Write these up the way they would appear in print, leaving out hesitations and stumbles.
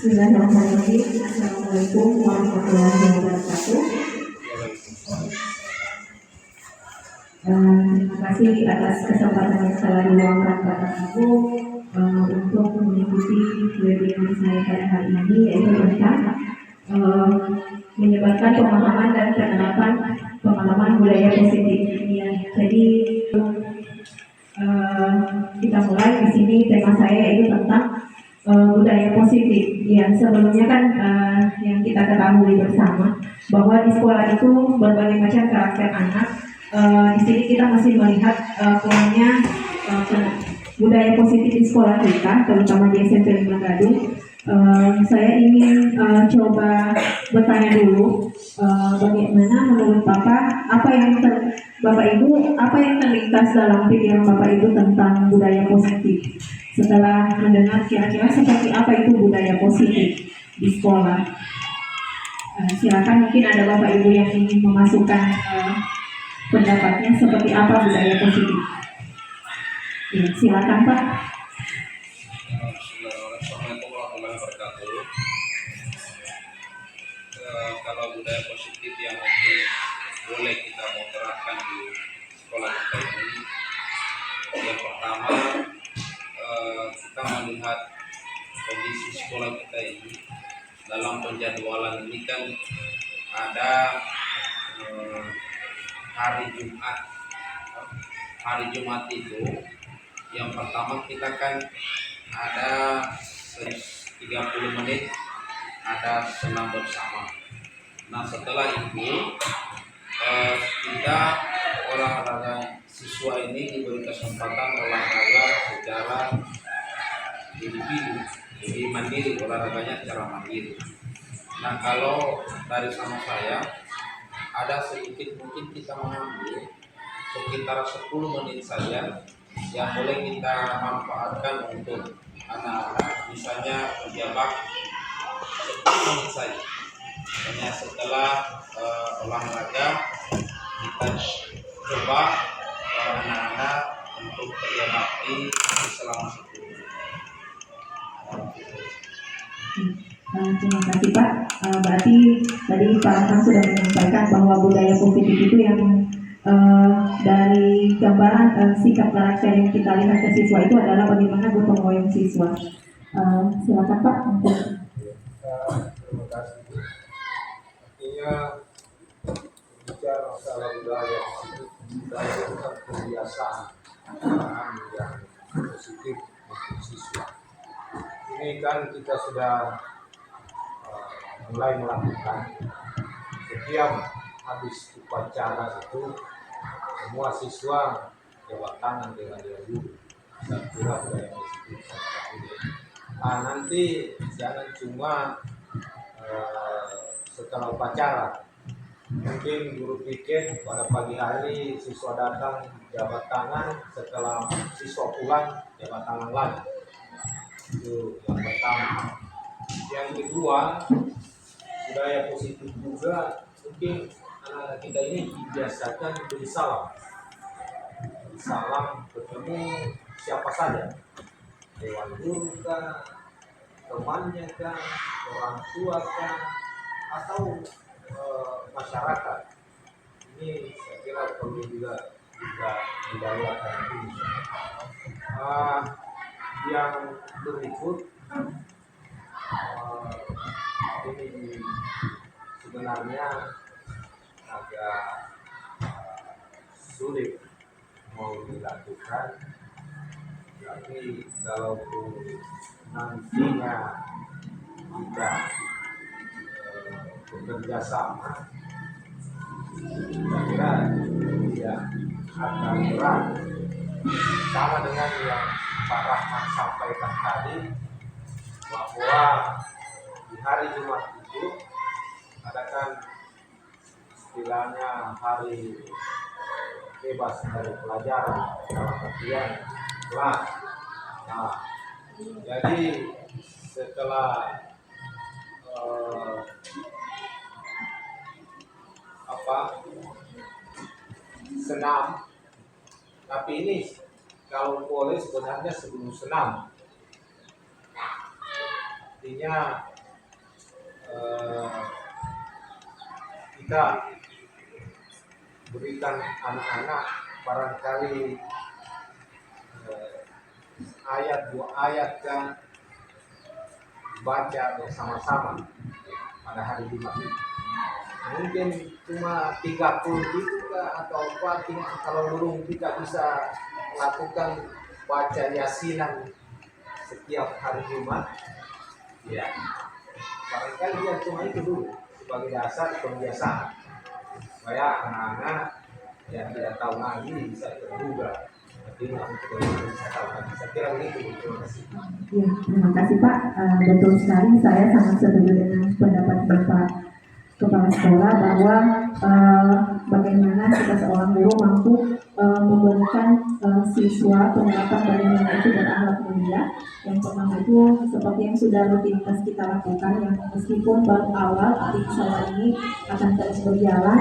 Bismillahirrahmanirrahim. Assalamualaikum warahmatullahi wabarakatuh. Terima kasih atas kesempatan yang telah diluangkan pada aku untuk mengikuti webinar saya pada hari ini, yaitu tentang menyebarkan pemahaman dan penerapan pengalaman budaya positif. Ya, jadi kita mulai di sini. Tema saya yaitu tentang budaya positif. Ya, sebelumnya kan yang kita ketahui bersama bahwa di sekolah itu berbagai macam karakter anak. Di sini kita masih melihat kurangnya budaya positif di sekolah kita, terutama di SMP Lima Gading. Saya ingin coba bertanya dulu, bagaimana menurut Bapak, Bapak Ibu, apa yang terlintas dalam pikiran Bapak Ibu tentang budaya positif? Setelah mendengar kira-kira seperti apa itu budaya positif di sekolah, silakan, mungkin ada Bapak Ibu yang ingin memasukkan pendapatnya seperti apa budaya positif. Ya, silakan Pak. Assalamualaikum warahmatullahi wabarakatuh. Kalau budaya positif yang mungkin boleh kita mau terapkan di sekolah kita ini, yang pertama kita melihat kondisi sekolah kita ini. Dalam penjadwalan ini kan ada hari Jumat. Hari Jumat itu yang pertama kita kan ada 30 menit ada senam bersama. Nah, setelah itu kita olahraga, siswa ini diberi kesempatan olahraga secara individu, jadi mandiri, olahraganya secara mandiri. Nah, kalau dari sama saya ada sedikit mungkin kita mengambil sekitar 10 menit saja yang boleh kita manfaatkan untuk anak-anak, misalnya menjawab 10 menit saja. Hanya setelah olahraga kita coba anak-anak untuk kerja bakti selama 10 menit. Terima kasih Pak. Berarti tadi Pak Rahman sudah menyampaikan bahwa budaya positif itu yang dari gambaran sikap karakter yang kita lihat ke siswa itu adalah bagaimana gotong royong siswa. Silakan Pak. Terima kasih. Artinya bicara masalah budaya positif, budaya itu kan kebiasaan yang positif untuk siswa. Ini kan kita sudah mulai melakukan setiap habis upacara itu semua siswa jabat tangan dengan dia guru. Saya kira budaya positif seperti ini. Nah, nanti jangan cuma setelah upacara, mungkin guru pikir pada pagi hari siswa datang jabat tangan, setelah siswa pulang jabat tangan lagi. Itu yang pertama. Yang kedua, budaya positif juga mungkin anak-anak kita ini dibiasakan beri salam. Beri salam bertemu siapa saja, dewan guru kah, temannya kah, orang tua kah, atau masyarakat. Ini saya kira perlu juga kita budayakan ini. Yang berikut ini sebenarnya agak sulit mau dilakukan, tapi kalau nantinya kita bekerja sama, saya kira tidak akan berat. Sama dengan yang Pak Rahman sampaikan tadi, bahwa di hari Jumat itu adakan istilahnya hari bebas dari pelajaran dalam artian kelas. Nah, jadi setelah senam, tapi ini kalau boleh sebenarnya sebelum senam, artinya eh, kita berikan anak-anak barangkali ayat dua ayat yang baca bersama-sama pada hari Jumat ini. Mungkin cuma 30 gitu kah, atau apa, kalau belum kita bisa lakukan baca yasinan setiap hari Jumat, ya barangkali ya cuma itu dulu sebagai dasar pembiasaan supaya anak-anak yang tidak tahu lagi bisa tergugah. Jadi untuk bisa tahu lagi. Saya kira begitu. Terima kasih. Ya, terima kasih Pak. Betul sekali, saya sangat setuju dengan pendapat Bapak Kepala Sekolah bahwa bagaimana kita seorang guru mampu memberikan siswa penerapan bagaimana itu berakhlak mulia. Yang pertama itu seperti yang sudah rutinitas kita lakukan, yang meskipun baru awal, tapi insya Allah ini akan terus berjalan.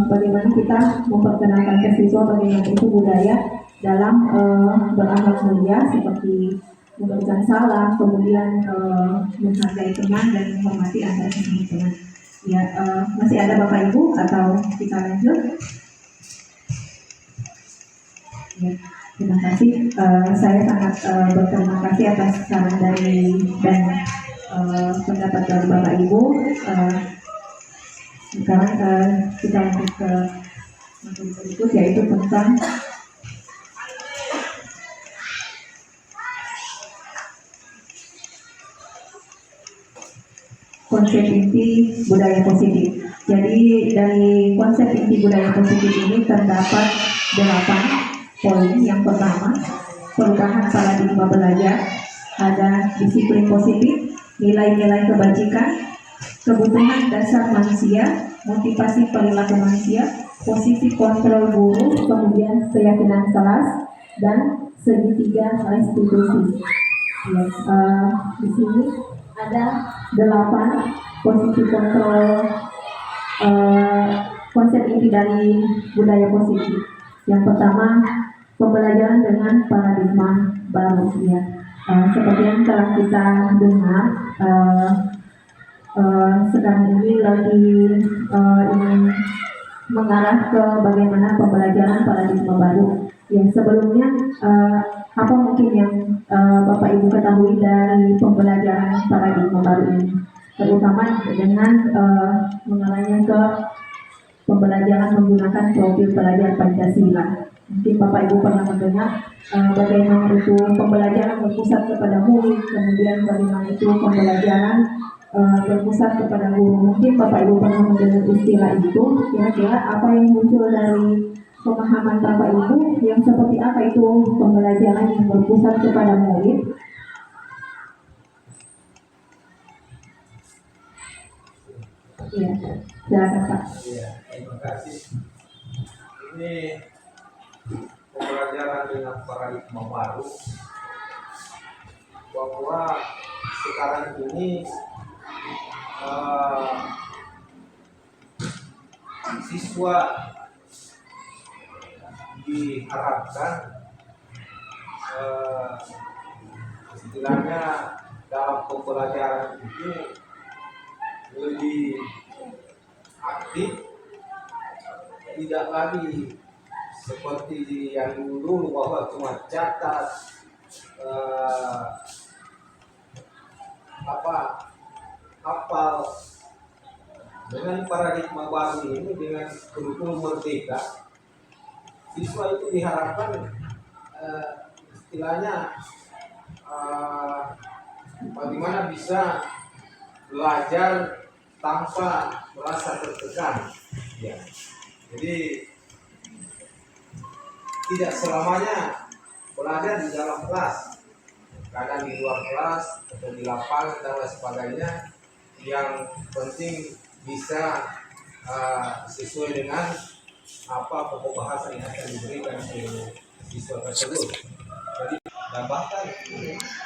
Bagaimana kita memperkenalkan ke siswa bagaimana itu budaya dalam berakhlak mulia, seperti memberikan salam, kemudian menghargai teman dan menghormati antara sesama teman. Ya, masih ada Bapak Ibu atau kita lanjut? Ya, terima kasih. Saya sangat berterima kasih atas saran dari dan pendapat dari Bapak Ibu. Sekarang kita lanjut ke materi berikut, yaitu tentang konsep inti budaya positif. Jadi dari konsep inti budaya positif ini terdapat 8 poin. Yang pertama, perubahan paradigma belajar, ada disiplin positif, nilai-nilai kebajikan, kebutuhan dasar manusia, motivasi perilaku manusia, posisi kontrol guru, kemudian keyakinan kelas, dan segitiga restitusi. Yes, di sini ada 8 posisi kontrol konsep inti dari budaya positif. Yang pertama, pembelajaran dengan paradigma baru. Ya, seperti yang telah kita dengar, sekarang ini lagi ingin mengarah ke bagaimana pembelajaran paradigma baru. Yang sebelumnya, apa mungkin yang Bapak Ibu ketahui dari pembelajaran paradigma baru ini, terutama dengan mengarahnya ke pembelajaran menggunakan profil pelajar Pancasila. Mungkin Bapak Ibu pernah mendengar bagaimana itu pembelajaran berpusat kepada murid, kemudian bagaimana itu pembelajaran berpusat kepada guru. Mungkin Bapak Ibu pernah mendengar istilah itu. Kira-kira apa yang muncul dari pemahaman Bapak Ibu, yang seperti apa itu pembelajaran yang berpusat kepada murid? Iya, silakan Pak. Iya, terima kasih. Ini pembelajaran dengan paradigma baru, bahwa sekarang ini siswa diharapkan istilahnya dalam pembelajaran itu lebih aktif, tidak lagi seperti yang dulu bahwa cuma catat hafal. Dengan paradigma baru ini, dengan kurikulum merdeka, siswa itu diharapkan istilahnya bagaimana bisa belajar tanpa merasa tertekan. Ya. Jadi tidak selamanya belajar di dalam kelas, kadang di luar kelas atau di lapangan dan lain sebagainya. Yang penting bisa sesuai dengan apa pokok bahasa yang akan diberikan oleh siswa tersebut. Jadi dan bahkan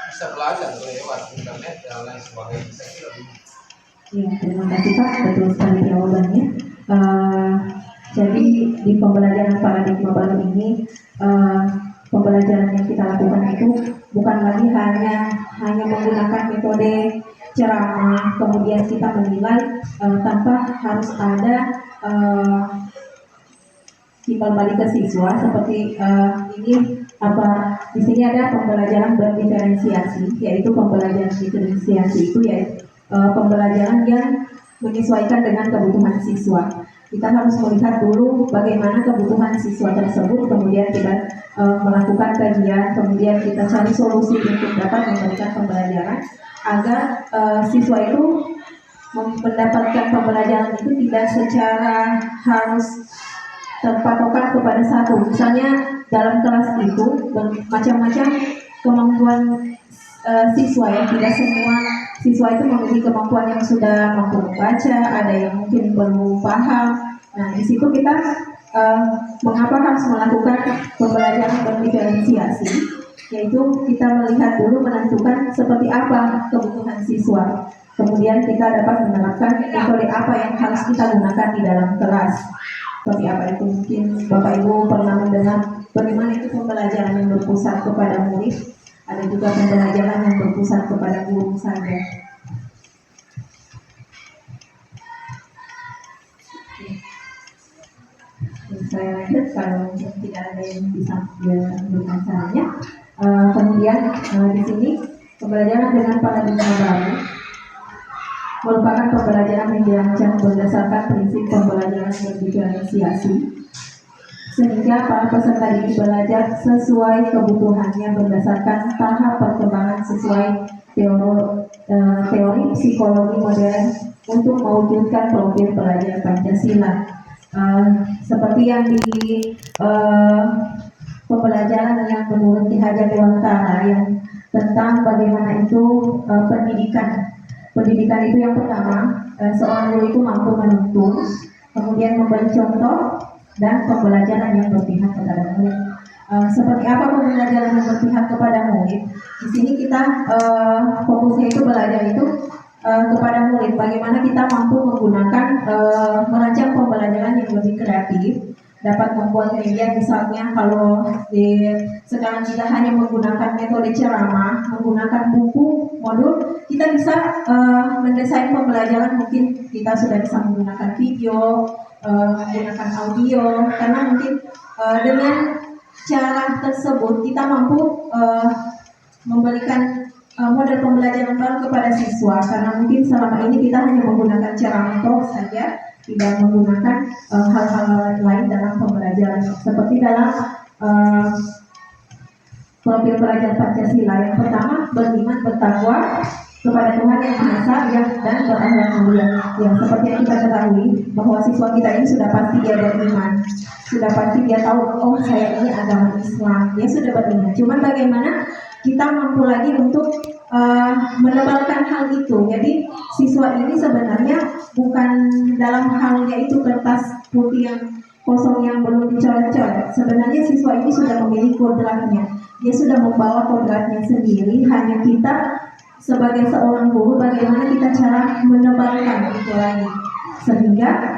bisa belajar lewat internet dan lain sebagainya. Saya kira Ya, terima kasih Pak, betul sekali jawabannya. Jadi di pembelajaran paradigma baru ini, pembelajaran yang kita lakukan itu bukan lagi hanya menggunakan metode ceramah, kemudian kita menilai tanpa harus ada timbal balik ke siswa seperti ini apa di sini ada pembelajaran berdiferensiasi, yaitu pembelajaran diferensiasi itu yaitu pembelajaran yang menyesuaikan dengan kebutuhan siswa. Kita harus melihat dulu bagaimana kebutuhan siswa tersebut, kemudian kita melakukan kajian, kemudian kita cari solusi untuk dapat memberikan pembelajaran agar siswa itu mendapatkan pembelajaran itu tidak secara harus terpatokan kepada satu. Misalnya dalam kelas itu bermacam-macam kemampuan siswa ya, tidak semua siswa itu memiliki kemampuan yang sudah mampu membaca, ada yang mungkin perlu paham. Nah, di situ kita mengapa harus melakukan pembelajaran berdiferensiasi, yaitu kita melihat dulu menentukan seperti apa kebutuhan siswa. Kemudian kita dapat menerapkan metode apa yang harus kita gunakan di dalam kelas. Seperti apa itu mungkin Bapak Ibu pernah mendengar bagaimana itu pembelajaran yang berpusat kepada murid, ada juga pembelajaran yang berpusat kepada guru saja. Saya lanjut kalau tidak ada yang bisa memberikan caranya. Kemudian di sini pembelajaran dengan paradigma baru merupakan pembelajaran yang dirancang berdasarkan prinsip pembelajaran berdiferensiasi, sehingga para peserta didik belajar sesuai kebutuhannya berdasarkan tahap perkembangan sesuai teori psikologi modern untuk mewujudkan profil pelajar Pancasila. Seperti yang di pembelajaran yang menurut Ki Hajar Dewantara yang tentang bagaimana itu pendidikan. Pendidikan itu yang pertama, seorang guru itu mampu menuntun, kemudian memberi contoh, dan pembelajaran yang berpihak kepada murid. Seperti apa pembelajaran yang berpihak kepada murid? Di sini kita fokusnya itu belajar itu kepada murid. Bagaimana kita mampu menggunakan merancang pembelajaran yang lebih kreatif, dapat membuat media misalnya kalau sekarang kita hanya menggunakan metode ceramah, menggunakan buku, modul, kita bisa mendesain pembelajaran, mungkin kita sudah bisa menggunakan video, menggunakan audio, karena mungkin dengan cara tersebut kita mampu memberikan model pembelajaran baru kepada siswa, karena mungkin selama ini kita hanya menggunakan ceramah saja, tidak menggunakan hal-hal lain dalam pembelajaran, seperti dalam profil pelajar Pancasila. Yang pertama, beriman bertakwa kepada Tuhan Yang Maha Esa dan berakhlak mulia. Yang seperti yang kita ketahui bahwa siswa kita ini sudah pasti dia beriman, sudah pasti dia tahu, oh saya ini agama Islam, dia sudah beriman. Cuman bagaimana kita mampu lagi untuk menebalkan hal itu. Jadi siswa ini sebenarnya bukan dalam halnya itu kertas putih yang kosong yang belum dicoret-coret. Sebenarnya siswa ini sudah memiliki kodratnya. Dia sudah membawa kodratnya sendiri. Hanya kita sebagai seorang guru bagaimana kita cara menebalkan itu lagi, sehingga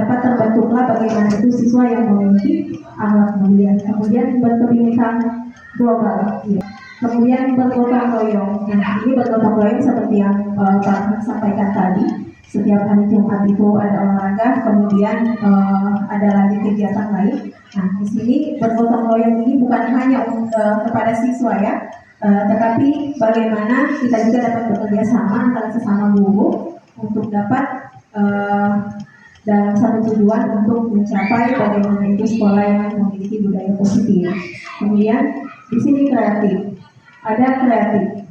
dapat terbentuklah bagaimana itu siswa yang memiliki akhlak mulia. Kemudian berkebinekaan global. Ya. Kemudian bergotong royong. Nah, ini bergotong royong seperti yang Pak sampaikan tadi. Setiap hari Jumat itu ada olahraga, kemudian ada lagi kegiatan lain. Nah, di sini bergotong royong ini bukan hanya kepada siswa ya, tetapi bagaimana kita juga dapat bekerja sama antara sesama guru untuk dapat dalam satu tujuan untuk mencapai bagaimana itu sekolah yang memiliki budaya positif. Kemudian di sini kreatif. Ada kreatif.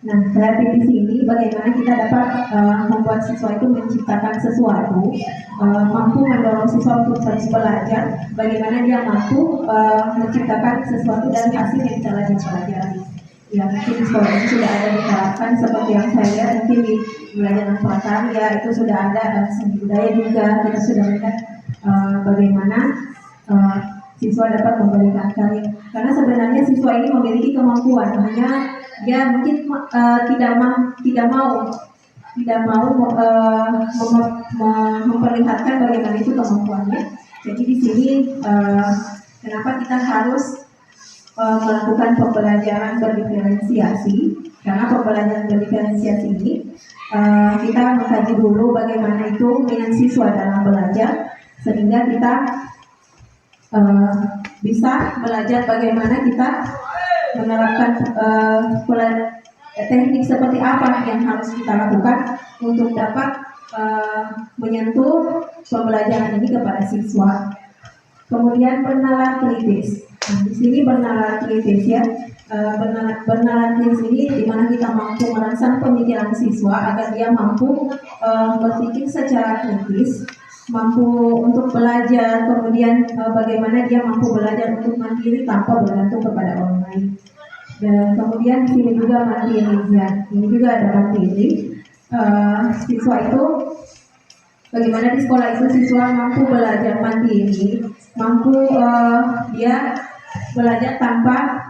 Nah, kreatif di sini bagaimana kita dapat membuat siswa itu menciptakan sesuatu, mampu mendorong siswa untuk terus belajar, bagaimana dia mampu menciptakan sesuatu dari hasil yang telah dipelajari. Ya, mungkin di sekolah ini sudah ada diterapkan seperti yang saya lihat, mungkin di pelajaran prakarya itu sudah ada seni budaya juga, kita sudah melihat bagaimana siswa dapat memberikan karya. Karena sebenarnya siswa ini memiliki kemampuan, hanya dia mungkin tidak mau memperlihatkan bagaimana itu kemampuannya. Jadi di sini kenapa kita harus melakukan pembelajaran berdiferensiasi, Karena pembelajaran berdiferensiasi ini kita mengkaji dulu bagaimana itu minat siswa dalam belajar, sehingga kita bisa belajar bagaimana kita menerapkan teknik seperti apa yang harus kita lakukan untuk dapat menyentuh pembelajaran ini kepada siswa. Kemudian bernalar kritis. Nah, di sini bernalar kritis ya. Bernalar kritis ini di mana kita mampu merangsang pemikiran siswa agar dia mampu berpikir secara kritis, mampu untuk belajar, kemudian bagaimana dia mampu belajar untuk mandiri tanpa bergantung kepada orang lain. Dan kemudian di sini juga mandiri, ya. Ini juga ada mandiri. Siswa itu bagaimana di sekolah itu siswa mampu belajar mandiri, mampu dia belajar tanpa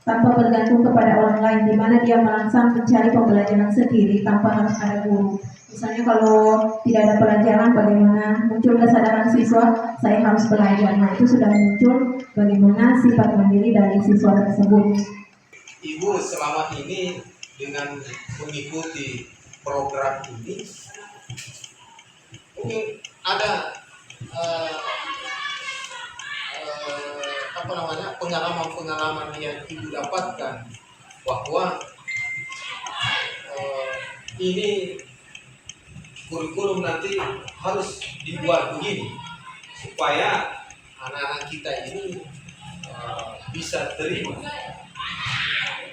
bergantung kepada orang lain, di mana dia merangsang mencari pembelajaran sendiri tanpa harus ada guru. Misalnya kalau tidak ada pelajaran, bagaimana muncul kesadaran siswa, saya harus belajar. Nah, itu sudah muncul bagaimana sifat mandiri dari siswa tersebut. Ibu selama ini dengan mengikuti program ini, mungkin ada pengalaman yang ibu dapatkan bahwa ini kurikulum nanti harus dibuat begini supaya anak-anak kita ini bisa terima.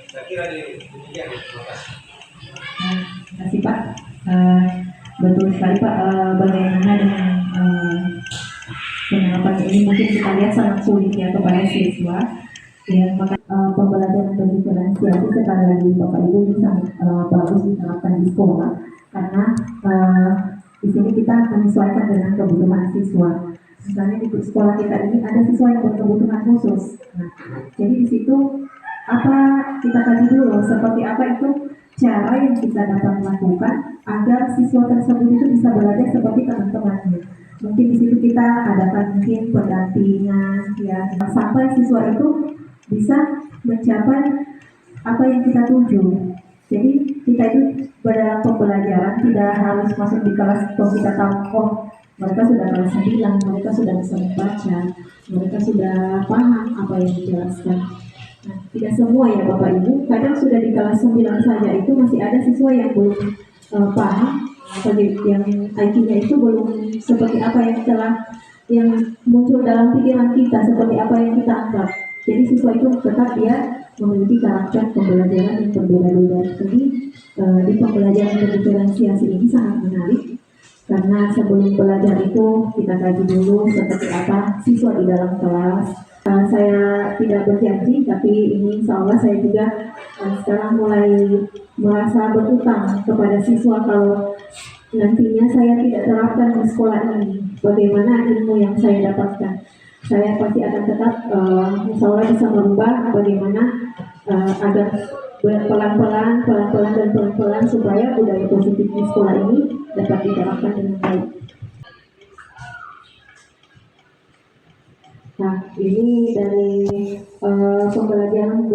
Saya kira demikian. Terima kasih. Terima kasih Pak. Betul sekali Pak. Bagaimana dengan penerapan ini mungkin kita lihat sangat sulit ya kepada siswa. Ya, maka pembelajaran berdiferensiasi sekali lagi Bapak Ibu ini sangat bagus diterapkan di sekolah, karena di sini kita menyesuaikan dengan kebutuhan siswa. Misalnya di sekolah kita ini ada siswa yang berkebutuhan khusus. Nah, jadi di situ apa kita kaji dulu seperti apa itu cara yang kita dapat lakukan agar siswa tersebut itu bisa belajar seperti teman-temannya. Mungkin di situ kita adakan mungkin pendampingan ya sampai siswa itu bisa mencapai apa yang kita tuju. Jadi kita itu dalam pembelajaran tidak harus masuk di kelas atau kita tahu oh mereka sudah kelas 9, mereka sudah bisa membaca, mereka sudah paham apa yang dijelaskan. Nah, tidak semua ya Bapak Ibu, kadang sudah di kelas 9 saja itu masih ada siswa yang belum paham atau yang IQ-nya itu belum seperti apa yang muncul dalam pikiran kita, seperti apa yang kita anggap. Jadi siswa itu tetap dia memiliki karakter pembelajaran yang berbeda-beda. Jadi di pembelajaran berdiferensiasi ini sangat menarik, karena sebelum belajar itu kita kaji dulu seperti apa siswa di dalam kelas. Saya tidak berjanji, tapi ini insya Allah saya juga sekarang mulai merasa berutang kepada siswa kalau nantinya saya tidak terapkan di sekolah ini, bagaimana ilmu yang saya dapatkan. Saya pasti akan tetap insya Allah bisa merubah bagaimana agar pelan-pelan supaya budaya positif di sekolah ini dapat diterapkan dengan baik. Nah, ini dari pembelajaran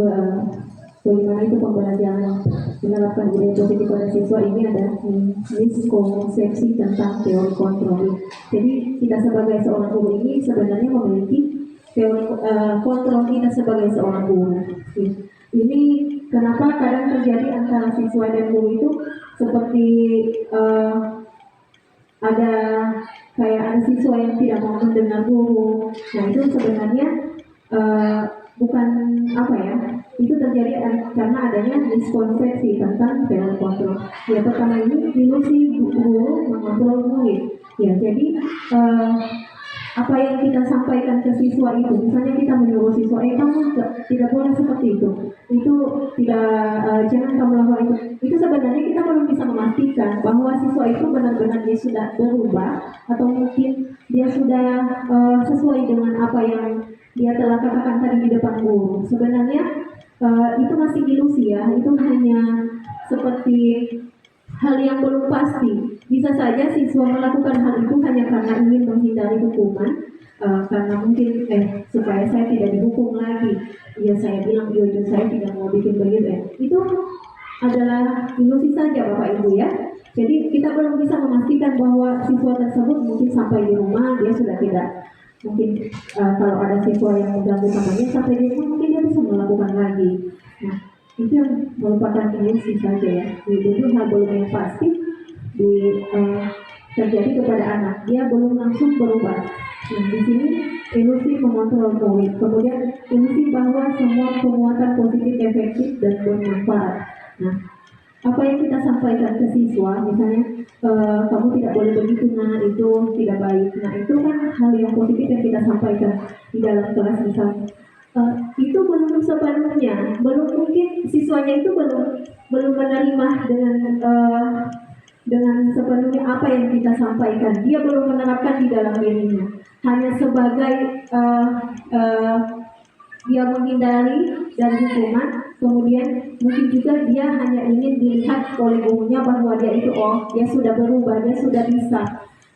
bagaimana itu pembelajaran menerapkan budaya positif pada siswa ini ada miskonsepsi tentang teori kontrol. Jadi kita sebagai seorang guru ini sebenarnya memiliki teori kontrol kita sebagai seorang guru. Ini kenapa kadang terjadi antara siswa dan guru itu seperti ada siswa yang tidak mau mendengar guru. Nah, itu sebenarnya bukan apa ya, itu terjadi karena adanya miskonsepsi tentang teori kontrol. Ya, pertama ini ilusi guru mengontrol murid. Ya, jadi apa yang kita sampaikan ke siswa itu, misalnya kita menyuruh siswa, kamu tidak boleh seperti itu tidak, jangan kamu lakukan itu sebenarnya kita belum bisa memastikan bahwa siswa itu benar-benar dia sudah berubah atau mungkin dia sudah sesuai dengan apa yang dia telah katakan tadi di depan guru. Sebenarnya itu masih ilusi ya, itu hanya seperti hal yang belum pasti. Bisa saja siswa melakukan hal itu hanya karena ingin menghindari hukuman, karena mungkin supaya saya tidak dihukum lagi. Ya saya bilang saya tidak mau bikin begitu ya. Itu adalah ilusi saja Bapak Ibu ya. Jadi kita belum bisa memastikan bahwa siswa tersebut mungkin sampai di rumah dia sudah tidak mungkin kalau ada siswa yang mengganggu sama dia sampai di rumah mungkin dia bisa melakukan lagi. Nah itu yang merupakan ilusi saja ya. Itu hal belum yang pasti di terjadi kepada anak. Dia belum langsung berubah. Nah di sini ilusi mengontrol murid. Kemudian ilusi bahwa semua penguatan positif efektif dan bermanfaat. Nah apa yang kita sampaikan ke siswa, misalnya kamu tidak boleh begitu, nah itu tidak baik. Nah itu kan hal yang positif yang kita sampaikan di dalam kelas misalnya. Itu belum sepenuhnya, belum mungkin siswanya itu belum menerima dengan sepenuhnya apa yang kita sampaikan. Dia belum menerapkan di dalam dirinya. Hanya sebagai dia menghindari dari hukuman, kemudian mungkin juga dia hanya ingin dilihat oleh gurunya bahwa dia itu dia sudah berubah, dia sudah bisa.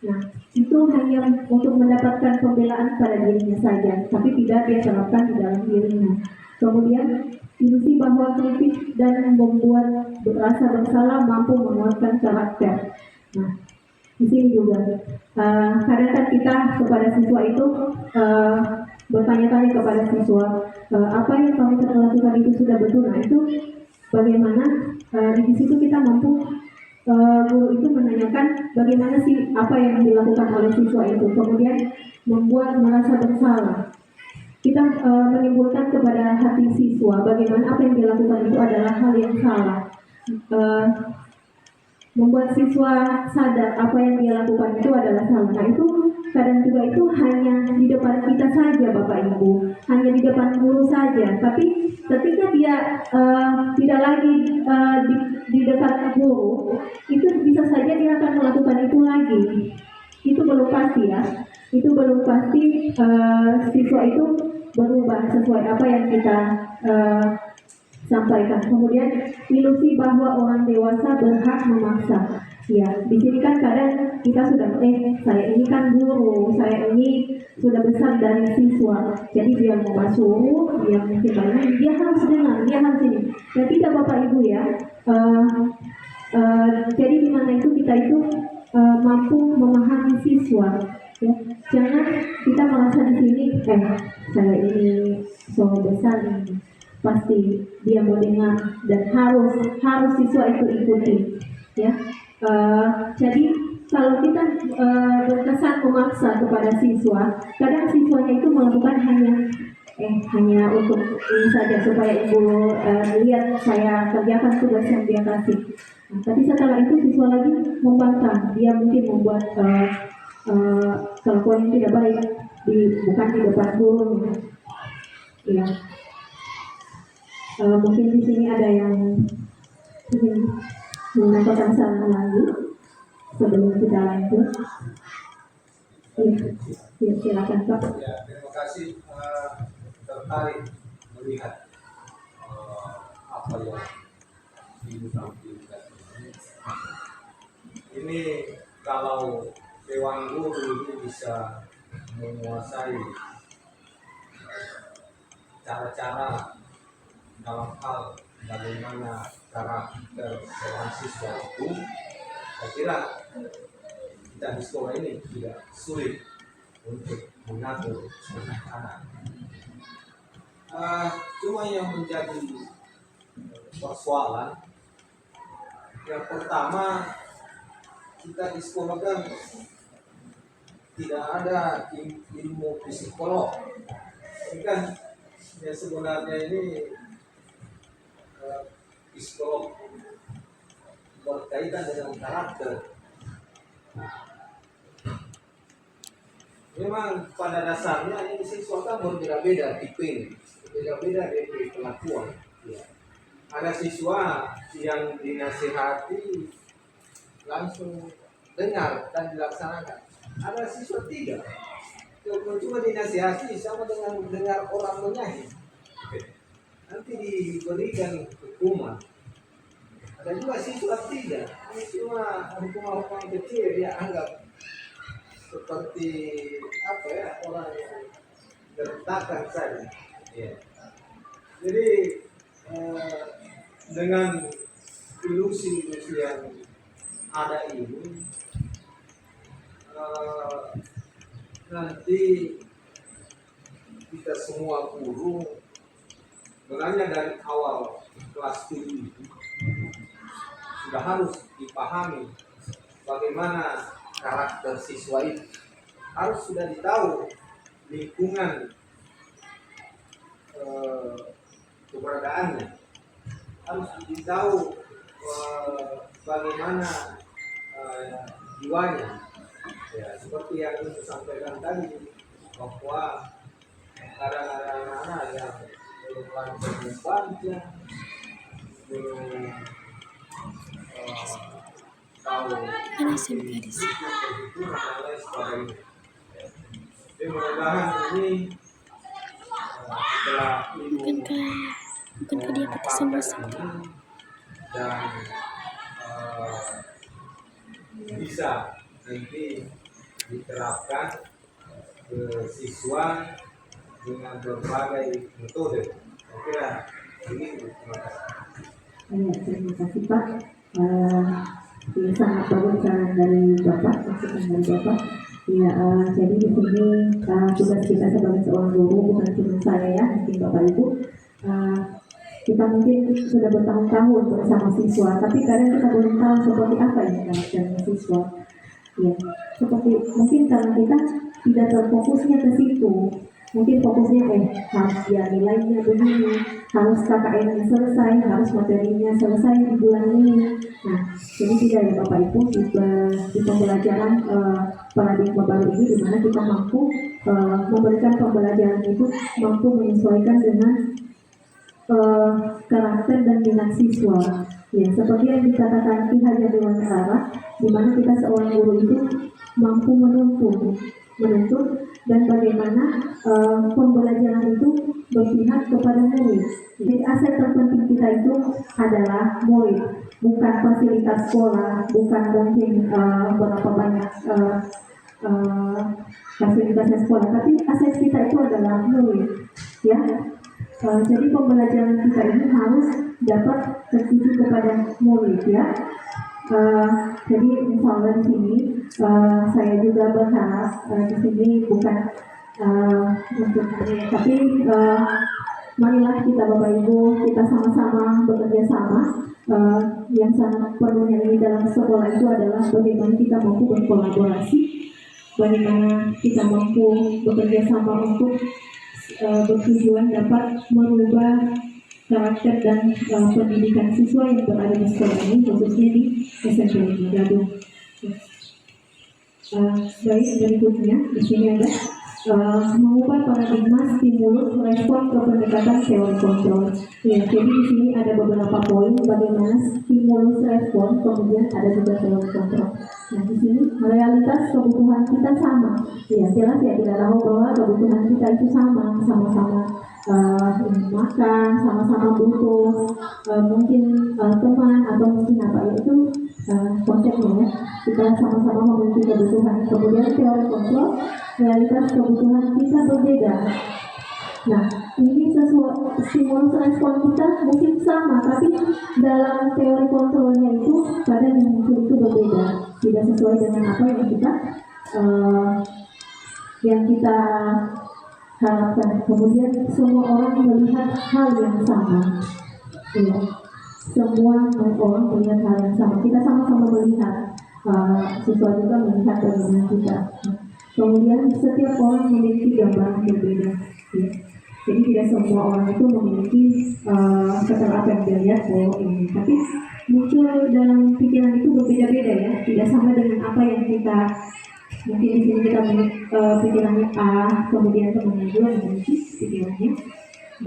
Nah, itu hanya untuk mendapatkan pembelaan pada dirinya saja, tapi tidak dia terapkan di dalam dirinya. Kemudian ilusi bahwa kritik dan membuat rasa bersalah mampu menguatkan karakter. Nah, di sini juga kadang kan kita kepada siswa itu bertanya-tanya kepada siswa apa yang kamu telah lakukan itu sudah betul. Nah itu bagaimana di situ kita mampu guru itu menanyakan bagaimana sih apa yang dilakukan oleh siswa itu, kemudian membuat merasa bersalah. Kita menimbulkan kepada hati siswa bagaimana apa yang dilakukan itu adalah hal yang salah. Membuat siswa sadar apa yang dia lakukan itu adalah salah. Nah itu kadang juga itu hanya di depan kita saja Bapak Ibu, hanya di depan guru saja. Tapi ketika dia tidak lagi di dekat guru, itu bisa saja dia akan melakukan itu lagi. Itu belum pasti ya. Itu belum pasti siswa itu berubah sesuai apa yang kita sampaikan. Kemudian ilusi bahwa orang dewasa berhak memaksa. Ya, di sini kan kadang kita sudah saya ini kan guru, saya ini sudah besar dari siswa. Jadi dia mau suruh, dia mungkin banyak, dia harus dengar, dia harus ini. Dan tidak Bapak Ibu ya. Jadi di mana itu kita itu mampu memahami siswa. Ya. Jangan kita merasa di sini, saya ini soal besar ini. Pasti dia mau dengar dan harus siswa itu ikuti ya. Jadi kalau kita berkesan memaksa kepada siswa, kadang siswanya itu melakukan hanya untuk ini saja supaya ibu lihat saya kerjakan tugas yang dia kasih. Nah, tapi setelah itu siswa lagi membantah, dia mungkin membuat kelakuan yang tidak baik bukan di depan guru ya. Mungkin di sini ada yang ingin menyampaikan saran lagi sebelum kita lanjut. Ya, silakan Pak. Ya, terima kasih. Tertarik melihat apa yang Ibu sampaikan. Ini kalau Dewan Guru ini bisa menguasai cara-cara dalam hal bagaimana karakter seorang siswa itu, saya kira kita di sekolah ini tidak sulit untuk mengatur anak-anak. Cuma yang menjadi persoalan, yang pertama kita di sekolah kan tidak ada ilmu psikolog. Ini kan ya sebenarnya ini psikolog berkaitan dengan karakter. Memang pada dasarnya ini siswa kan berbeda-beda tipe, beda-beda dari pelakuan. Ya. Ada siswa yang dinasihati langsung dengar dan dilaksanakan. Ada siswa tidak. Cuma dinasihati sama dengan dengar orang menyanyi. Nanti diberikan hukuman. Ada juga siswa tidak, ini cuma hukuman kecil dia anggap seperti apa ya, orang yang gertakan saja. Ya. Jadi dengan ilusi-ilusi yang ada ini nanti kita semua guru sebenarnya dari awal kelas 7 itu sudah harus dipahami bagaimana karakter siswa itu, harus sudah ditahu lingkungan keberadaannya, harus ditahu bagaimana jiwanya, ya seperti yang disampaikan tadi bahwa kadang ada anak-anak yang belum lancar membaca, belum tahu begitu dan lain sebagainya. Jadi mudah-mudahan ini setelah ibu bukankah dia pakai sama-sama dan bisa nanti diterapkan ke siswa dengan berbagai metode. Oke, begitu. Terima kasih. Terima kasih Pak. Ini sangat bagus saran dari Bapak, masukan dari Bapak. Ya, jadi di sini tugas kita sebagai seorang guru bukan cuma saya ya, mungkin Bapak Ibu. Kita mungkin sudah bertahun-tahun bersama siswa, tapi kadang kita belum tahu seperti apa yang dilakukan siswa. Ya, seperti mungkin karena kita tidak terfokusnya ke situ. Mungkin fokusnya harus dia nilainya begini, harus KKN-nya selesai, harus materinya selesai di bulan ini. Nah, jadi tidak ya Bapak Ibu di pembelajaran paradigma baru ini, di mana kita mampu memberikan pembelajaran itu mampu menyesuaikan dengan karakter dan minat siswa. Ya, seperti yang dikatakan Ki Hajar Dewantara, di mana kita seorang guru itu mampu menuntun dan bagaimana pembelajaran itu berpihak kepada murid. Jadi aset terpenting kita itu adalah murid, bukan fasilitas sekolah, bukan mungkin berapa banyak fasilitas sekolah, tapi aset kita itu adalah murid. Ya, jadi pembelajaran kita ini harus dapat tertuju kepada murid ya. Jadi misalnya di sini saya juga berharap di sini bukan untuk tapi marilah kita Bapak Ibu kita sama-sama bekerja sama. Yang sangat perlunya ini dalam sekolah itu adalah bagaimana kita mampu berkolaborasi, bagaimana kita mampu bekerja sama untuk bertujuan dapat merubah karakter dan pendidikan siswa yang berada di sekolah ini, khususnya di SMP Negeri Gadung. Baik, berikutnya di sini ada mengubah paradigma stimulus respon ke pendekatan teori kontrol. Ya, jadi di sini ada beberapa poin bagaimana stimulus respon, kemudian ada juga teori kontrol. Nah, di sini realitas kebutuhan kita sama. Ya, jelas ya, kita tahu bahwa kebutuhan kita itu sama-sama makan, sama-sama butuh mungkin teman atau mungkin apa itu konsepnya ya. Kita sama-sama memiliki kebutuhan. Kemudian teori kontrol, realitas kebutuhan kita berbeda. Nah, ini sesuai stimulus respon kita mungkin sama, tapi dalam teori kontrolnya itu kadang yang muncul itu berbeda, tidak sesuai dengan apa yang kita harapkan. Kemudian semua orang melihat hal yang sama. Ya, semua orang melihat hal yang sama. Kita sama-sama melihat, siswa juga melihat bagaimana kita. Kemudian setiap orang memiliki gambaran berbeda. Ya. Jadi tidak semua orang itu memiliki setelah apa yang dia lihat ini. Tapi muncul dalam pikiran itu berbeda-beda ya. Tidak sama dengan apa yang kita mungkin di sini kita pikirannya A, kemudian temannya juga memiliki pikirannya B.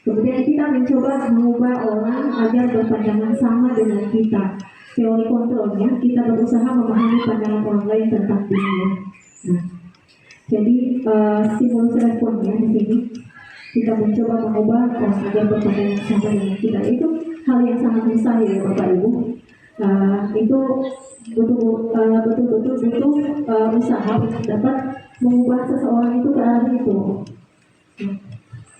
Kemudian kita mencoba mengubah orang agar berpandangan sama dengan kita. Teori kontrolnya, kita berusaha memahami pandangan orang lain tentang dunia. Nah, jadi stimulus responnya di sini kita mencoba mengubah orang agar berpandangan sama dengan kita. Itu hal yang sangat mustahil ya Bapak Ibu. Itu betul-betul butuh usaha untuk dapat mengubah seseorang itu ke arah itu.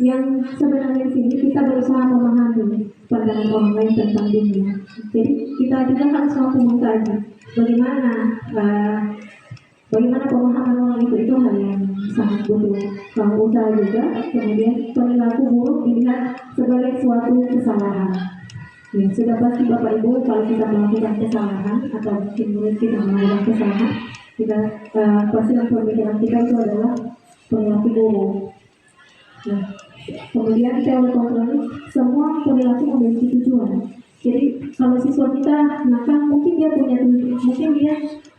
yang sebenarnya di sini kita berusaha memahami pandangan orang lain tentang dunia. Jadi kita juga harus mampu mengkaji bagaimana bagaimana pemahaman orang itu hal yang sangat butuh usaha juga. Kemudian perilaku buruk dilihat sebagai suatu kesalahan. Ya, sudah pasti Bapak Ibu kalau kita melakukan kesalahan atau mungkin murid kita melakukan kesalahan, kita pasti dalam pemikiran kita itu adalah perilaku buruk. Nah, kemudian teori kontrol semua perilaku memiliki tujuan. Jadi kalau siswa kita nakal, mungkin dia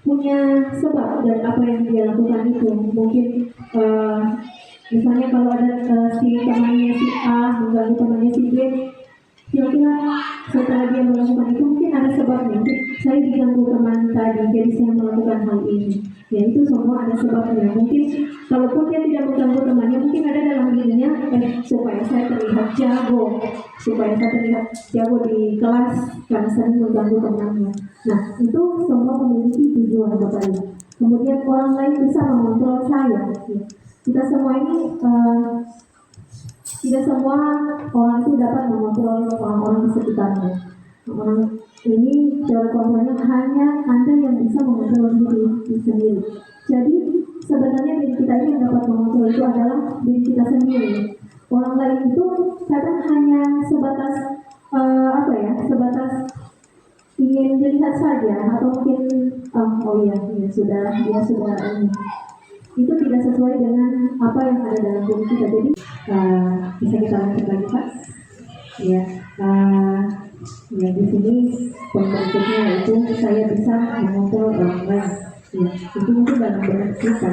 punya sebab dan apa yang dia lakukan itu. Mungkin misalnya kalau ada si temannya si A mengganggu temannya si B, kira-kira setelah dia melakukan itu mungkin ada sebabnya. Saya diganggu teman tadi, jadi saya melakukan hal ini. Ya itu semua ada sebabnya. Mungkin kalaupun dia tidak mengganggu temannya, mungkin ada dalam dirinya supaya saya terlihat jago, di kelas karena sering mengganggu temannya. Nah itu semua memiliki tujuan Bapak Ibu. Kemudian orang lain bisa mengontrol saya. Ya. Kita semua ini tidak semua orang itu dapat mengontrol orang-orang di sekitarnya. Orang ini teori kontrolnya hanya Anda yang bisa mengontrol diri sendiri. Jadi sebenarnya diri kita ini yang dapat mengontrol itu adalah diri kita sendiri. Orang lain itu kadang hanya sebatas sebatas ingin dilihat saja, atau mungkin dia sudah ini. Itu tidak sesuai dengan apa yang ada dalam diri kita. Jadi bisa kita lanjut lagi Pak. Ya di sini berikutnya itu saya bisa mengontrol orang lain. Ya, itu mungkin dalam benak kita.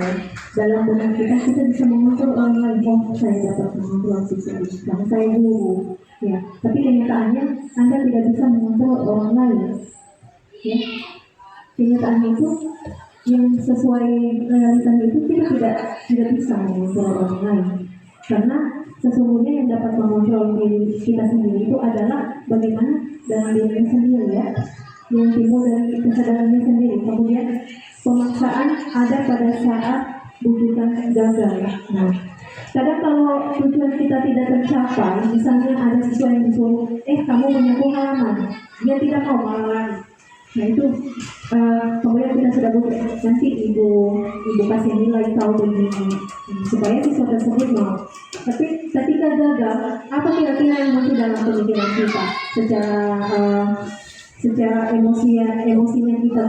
Dalam benak kita bisa mengontrol orang lain. Oh, saya dapat mengontrol siswa ini karena saya guru. Ya, tapi kenyataannya Anda tidak bisa mengontrol orang lain. Ya, kenyataannya itu yang sesuai realitanya itu kita tidak bisa mengontrol orang lain, karena sesungguhnya yang dapat mengontrol diri kita sendiri itu adalah bagaimana dalam dirinya sendiri, ya, yang timbul dari kesadarannya sendiri. Kemudian pemaksaan ada pada saat bujukan gagal. Nah, kadang kalau tujuan kita tidak tercapai, misalnya ada siswa yang disuruh, kamu menyapu halaman, dia tidak mau malah. Nah itu kemudian kita sudah butuh, nanti ibu kasih nilai tahu begini supaya siswa tersebut mau. Tapi ketika gagal, apa kira-kira yang muncul dalam pemikiran kita secara emosinya kita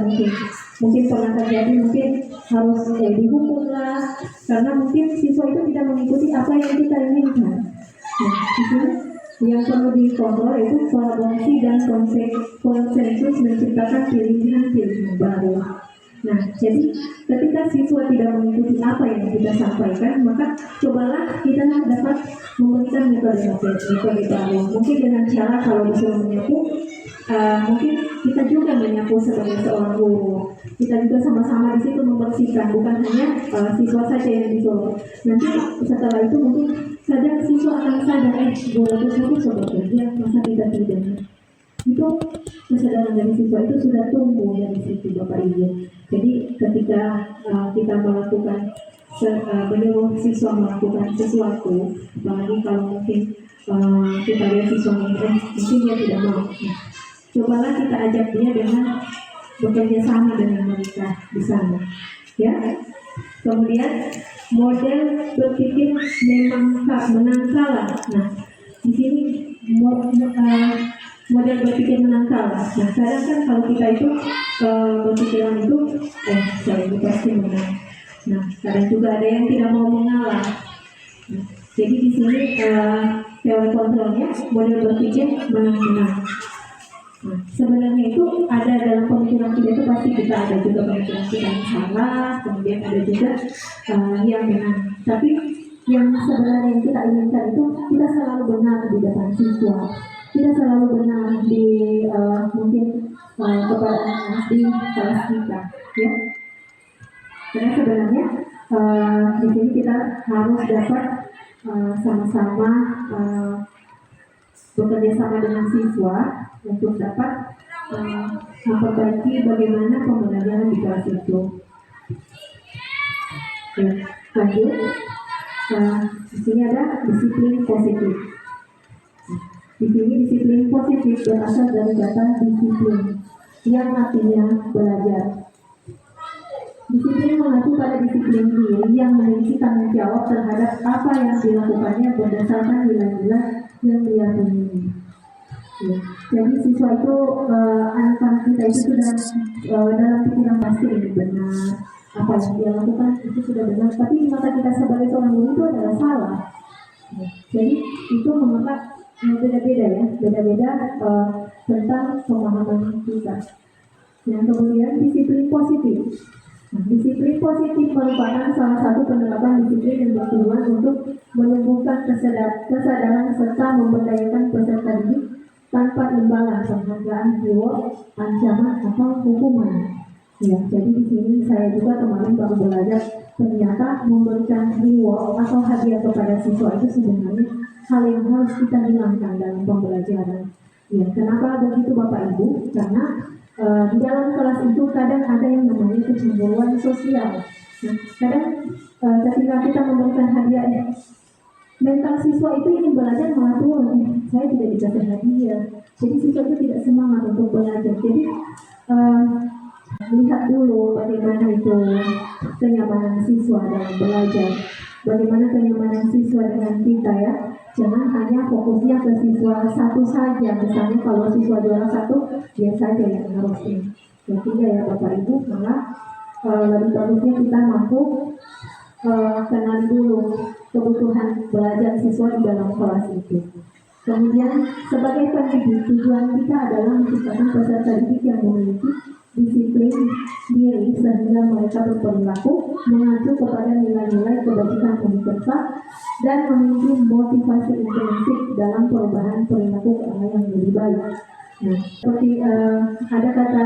mungkin pernah terjadi, mungkin harus dihukum lah karena mungkin siswa itu tidak mengikuti apa yang kita inginkan. Nah di sini yang perlu dikontrol itu kolaborasi dan konsensus menciptakan pilihan-pilihan baru. Nah, jadi ketika siswa tidak mengikuti apa yang kita sampaikan, maka cobalah kita dapat memberikan metode baru. Mungkin dengan cara kalau disuruh menyapu, mungkin kita juga menyapu sebagai seorang guru. Kita juga sama-sama di situ membersihkan, bukan hanya siswa saja yang disuruh. Nanti setelah itu mungkin kadang siswa akan sadar, guru tersebut sudah bekerja, masa kita tidak. Itu kesadaran dari siswa itu sudah tumbuh dari situ Bapak Ibu. Jadi ketika kita melakukan menyuruh siswa melakukan sesuatu, apalagi kalau mungkin kita lihat siswa mungkin dia tidak mau. Cobalah kita ajak dia dengan bekerja sama dengan mereka di sana, ya. Kemudian model berpikir memang menang kalah. Nah, di sini model berpikir menang kalah. Nah, kadang kan kalau kita itu berpikiran itu, saya itu pasti menang. Nah, kadang juga ada yang tidak mau mengalah. Nah, jadi di sini teori kontrolnya model berpikir menang-menang. Nah, sebenarnya itu ada dalam pemikiran kita itu pasti kita ada juga pemikiran kita yang salah, kemudian ada juga yang benar. Tapi yang sebenarnya yang kita inginkan itu kita selalu benar di depan siswa, kita selalu benar di mungkin kepada di kelas kita, ya. Karena sebenarnya di sini kita harus dapat sama-sama bekerja sama dengan siswa untuk dapat memperbaiki bagaimana pembelajaran di kelas itu. Ya, lanjut. Di sini ada disiplin positif. Di sini disiplin positif berasal dari kata disiplin yang artinya belajar. Disiplin mengacu pada disiplin diri yang memiliki tanggung jawab terhadap apa yang dilakukannya berdasarkan nilai-nilai yang dia miliki. Ya. Jadi siswa itu anak-anak kita itu sudah dalam pikiran pasti ini benar, apa yang dia lakukan itu sudah benar, tapi di mata kita sebagai seorang guru itu adalah salah. Ya. Jadi itu merupakan beda-beda ya, beda-beda tentang pemahaman kita. Yang kemudian disiplin positif. Nah, disiplin positif merupakan salah satu penerapan disiplin yang bertujuan untuk menumbuhkan kesadaran serta memberdayakan peserta didik tanpa imbalan penghargaan, reward, ancaman atau hukuman. Ya, jadi di sini saya juga kemarin baru belajar ternyata memberikan reward atau hadiah kepada siswa itu sebenarnya hal yang harus kita hilangkan dalam pembelajaran. Ya, kenapa begitu Bapak Ibu? Karena di dalam kelas itu kadang ada yang namanya kecemburuan sosial. Nah, kadang ketika kita memberikan hadiah, mental siswa itu ingin belajar malah turun. Saya tidak dikasih hadiah, jadi siswa itu tidak semangat untuk belajar. Jadi lihat dulu bagaimana itu kenyamanan siswa dalam belajar, bagaimana kenyamanan siswa dengan kita ya. Jangan hanya fokusnya ke siswa satu saja. Misalnya kalau siswa juara satu, dia saja yang harus ini. Yang tiga ya Bapak Ibu, malah lebih bagusnya kita mampu kenali dulu kebutuhan belajar siswa di dalam kelas itu. Kemudian sebagai pendidik, tujuan kita adalah menciptakan peserta didik yang memiliki disiplin diri sehingga mereka berperilaku mengacu kepada nilai-nilai kebajikan universal dan memiliki motivasi intrinsik dalam perubahan perilaku ke arah yang lebih baik. Nah, seperti ada kata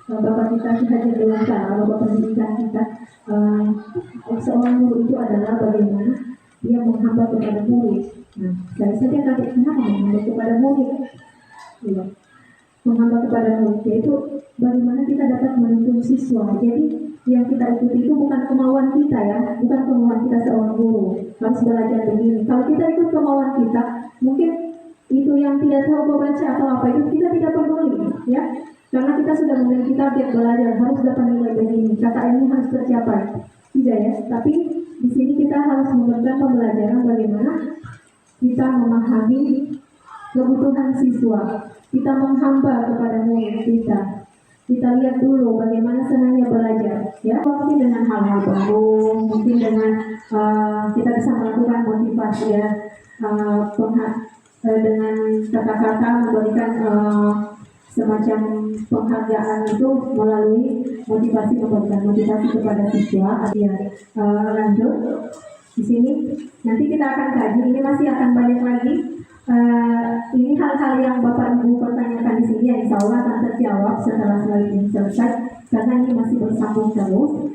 Bapak kita Haji Dewasa, Bapak pendidikan kita, seorang guru itu adalah bagaimana dia menghamba kepada murid. Nah, saya saja kaget kenapa menghamba kepada murid. Ya. Menghamba kepada murid, yaitu bagaimana kita dapat menuntun siswa. Jadi yang kita ikuti itu bukan kemauan kita ya, bukan kemauan kita seorang guru harus belajar begini. Kalau kita ikut kemauan kita, mungkin itu yang tidak tahu membaca atau apa itu kita tidak peduli ya, karena kita sudah memiliki target belajar harus dapat nilai begini, kata ini harus tercapai, tidak ya. Tapi di sini kita harus memberikan pembelajaran bagaimana kita memahami kebutuhan siswa. Kita menghamba kepada murid kita. Kita lihat dulu bagaimana senangnya belajar. Ya, mungkin dengan hal-hal baru, mungkin dengan kita bisa melakukan motivasi ya, dengan kata-kata memberikan semacam penghargaan itu melalui motivasi kepada siswa. Ya, lanjut di sini. Nanti kita akan kaji. Ini masih akan banyak lagi. Ini hal-hal yang Bapak Ibu pertanyakan di sini yang insya Allah akan terjawab setelah slide ini selesai karena ini masih bersambung terus.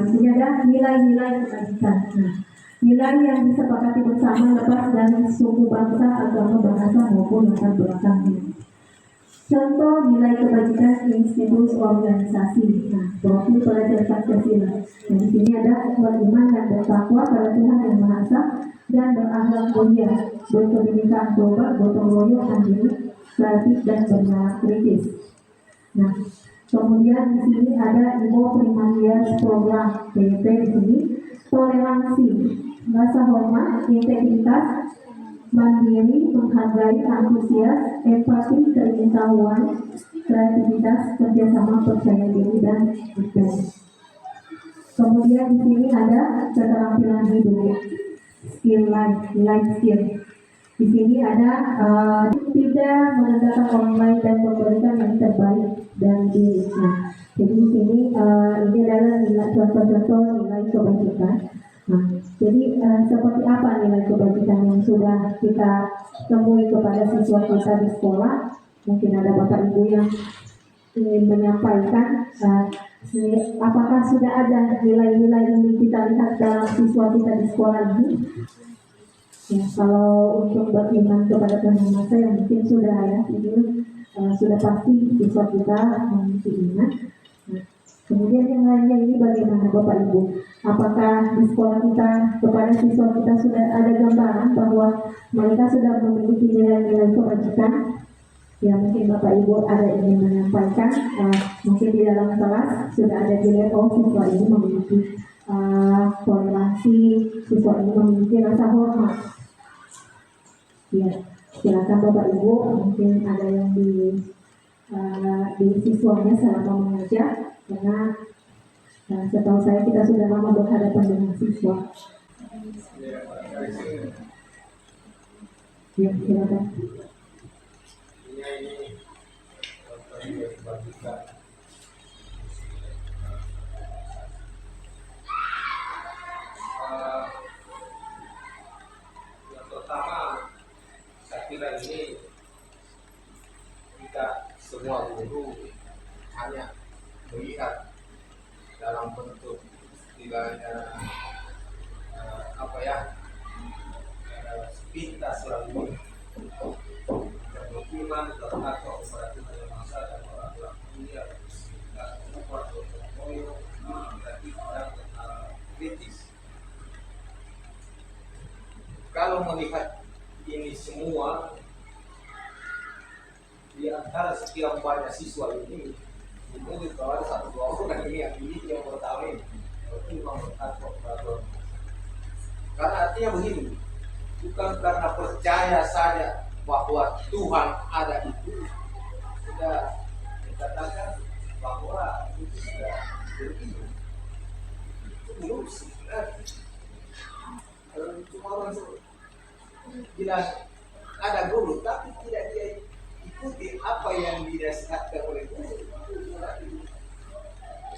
Di sini ada nilai-nilai kebajikan. Nah, nilai yang disepakati bersama lepas dari suku bangsa, agama, bahasa maupun latar belakangnya. Contoh nilai kebajikan institusi organisasi. Nah, profil pelajar Pancasila. Nah, di sini ada beriman dan bertakwa pada Tuhan Yang Maha Esa dan berakhlak mulia, berkebinekaan global, gotong royong, mandiri, kreatif dan bernalar kritis. Nah, kemudian di sini ada Ivo Primarias program PYP di sini, toleransi, rasa hormat, integritas, mandiri, menghargai, antusias, empati, keingintahuan, kreativitas, kerjasama, percaya diri dan ikhlas. Kemudian di sini ada keterampilan hidup, skill life skill. Di sini ada tidak merendahkan orang lain dan memberikan yang terbaik dari dirinya. Jadi di sini ini adalah nilai contoh-contoh nilai kebajikan. Nah, jadi seperti apa nilai kebajikan yang sudah kita temui kepada siswa kita di sekolah? Mungkin ada Bapak Ibu yang ingin menyampaikan apakah sudah ada nilai-nilai yang kita lihat dalam siswa kita di sekolah ini? Ya, kalau untuk beriman kepada Tuhan Yang Maha Esa ya mungkin sudah ya, itu sudah pasti siswa kita memiliki iman. Nah, kemudian yang lainnya ini bagaimana Bapak Ibu? Apakah di sekolah kita kepada siswa kita sudah ada gambaran bahwa mereka sudah memiliki nilai-nilai kebajikan? Ya mungkin Bapak Ibu ada ingin menyampaikan, mungkin di dalam kelas sudah ada nilai siswa ini memiliki toleransi, siswa ini memiliki rasa hormat. Ya, silakan Bapak Ibu, mungkin ada yang di siswanya selama mengajar, karena setahu saya kita sudah lama berhadapan dengan siswa. Ya, silakan. Ini yang dibagikan. Yang pertama, saya kira ini tidak semua guru hanya melihat dalam bentuk istilahnya sepintas lalu kemudian ternyata operatif dalam masa dan orang-orang dunia kritis. Kalau melihat ini semua di antara sekian banyak siswa ini juga ada satu dua orang yang pertama ini operator. Karena artinya begini, bukan karena percaya saja bahwa Tuhan ada itu, sudah dikatakan bahwa itu sudah beriman. Itu belum sih. Cuma orang bilang ada guru, tapi tidak dia ikuti apa yang dinasihatkan oleh guru.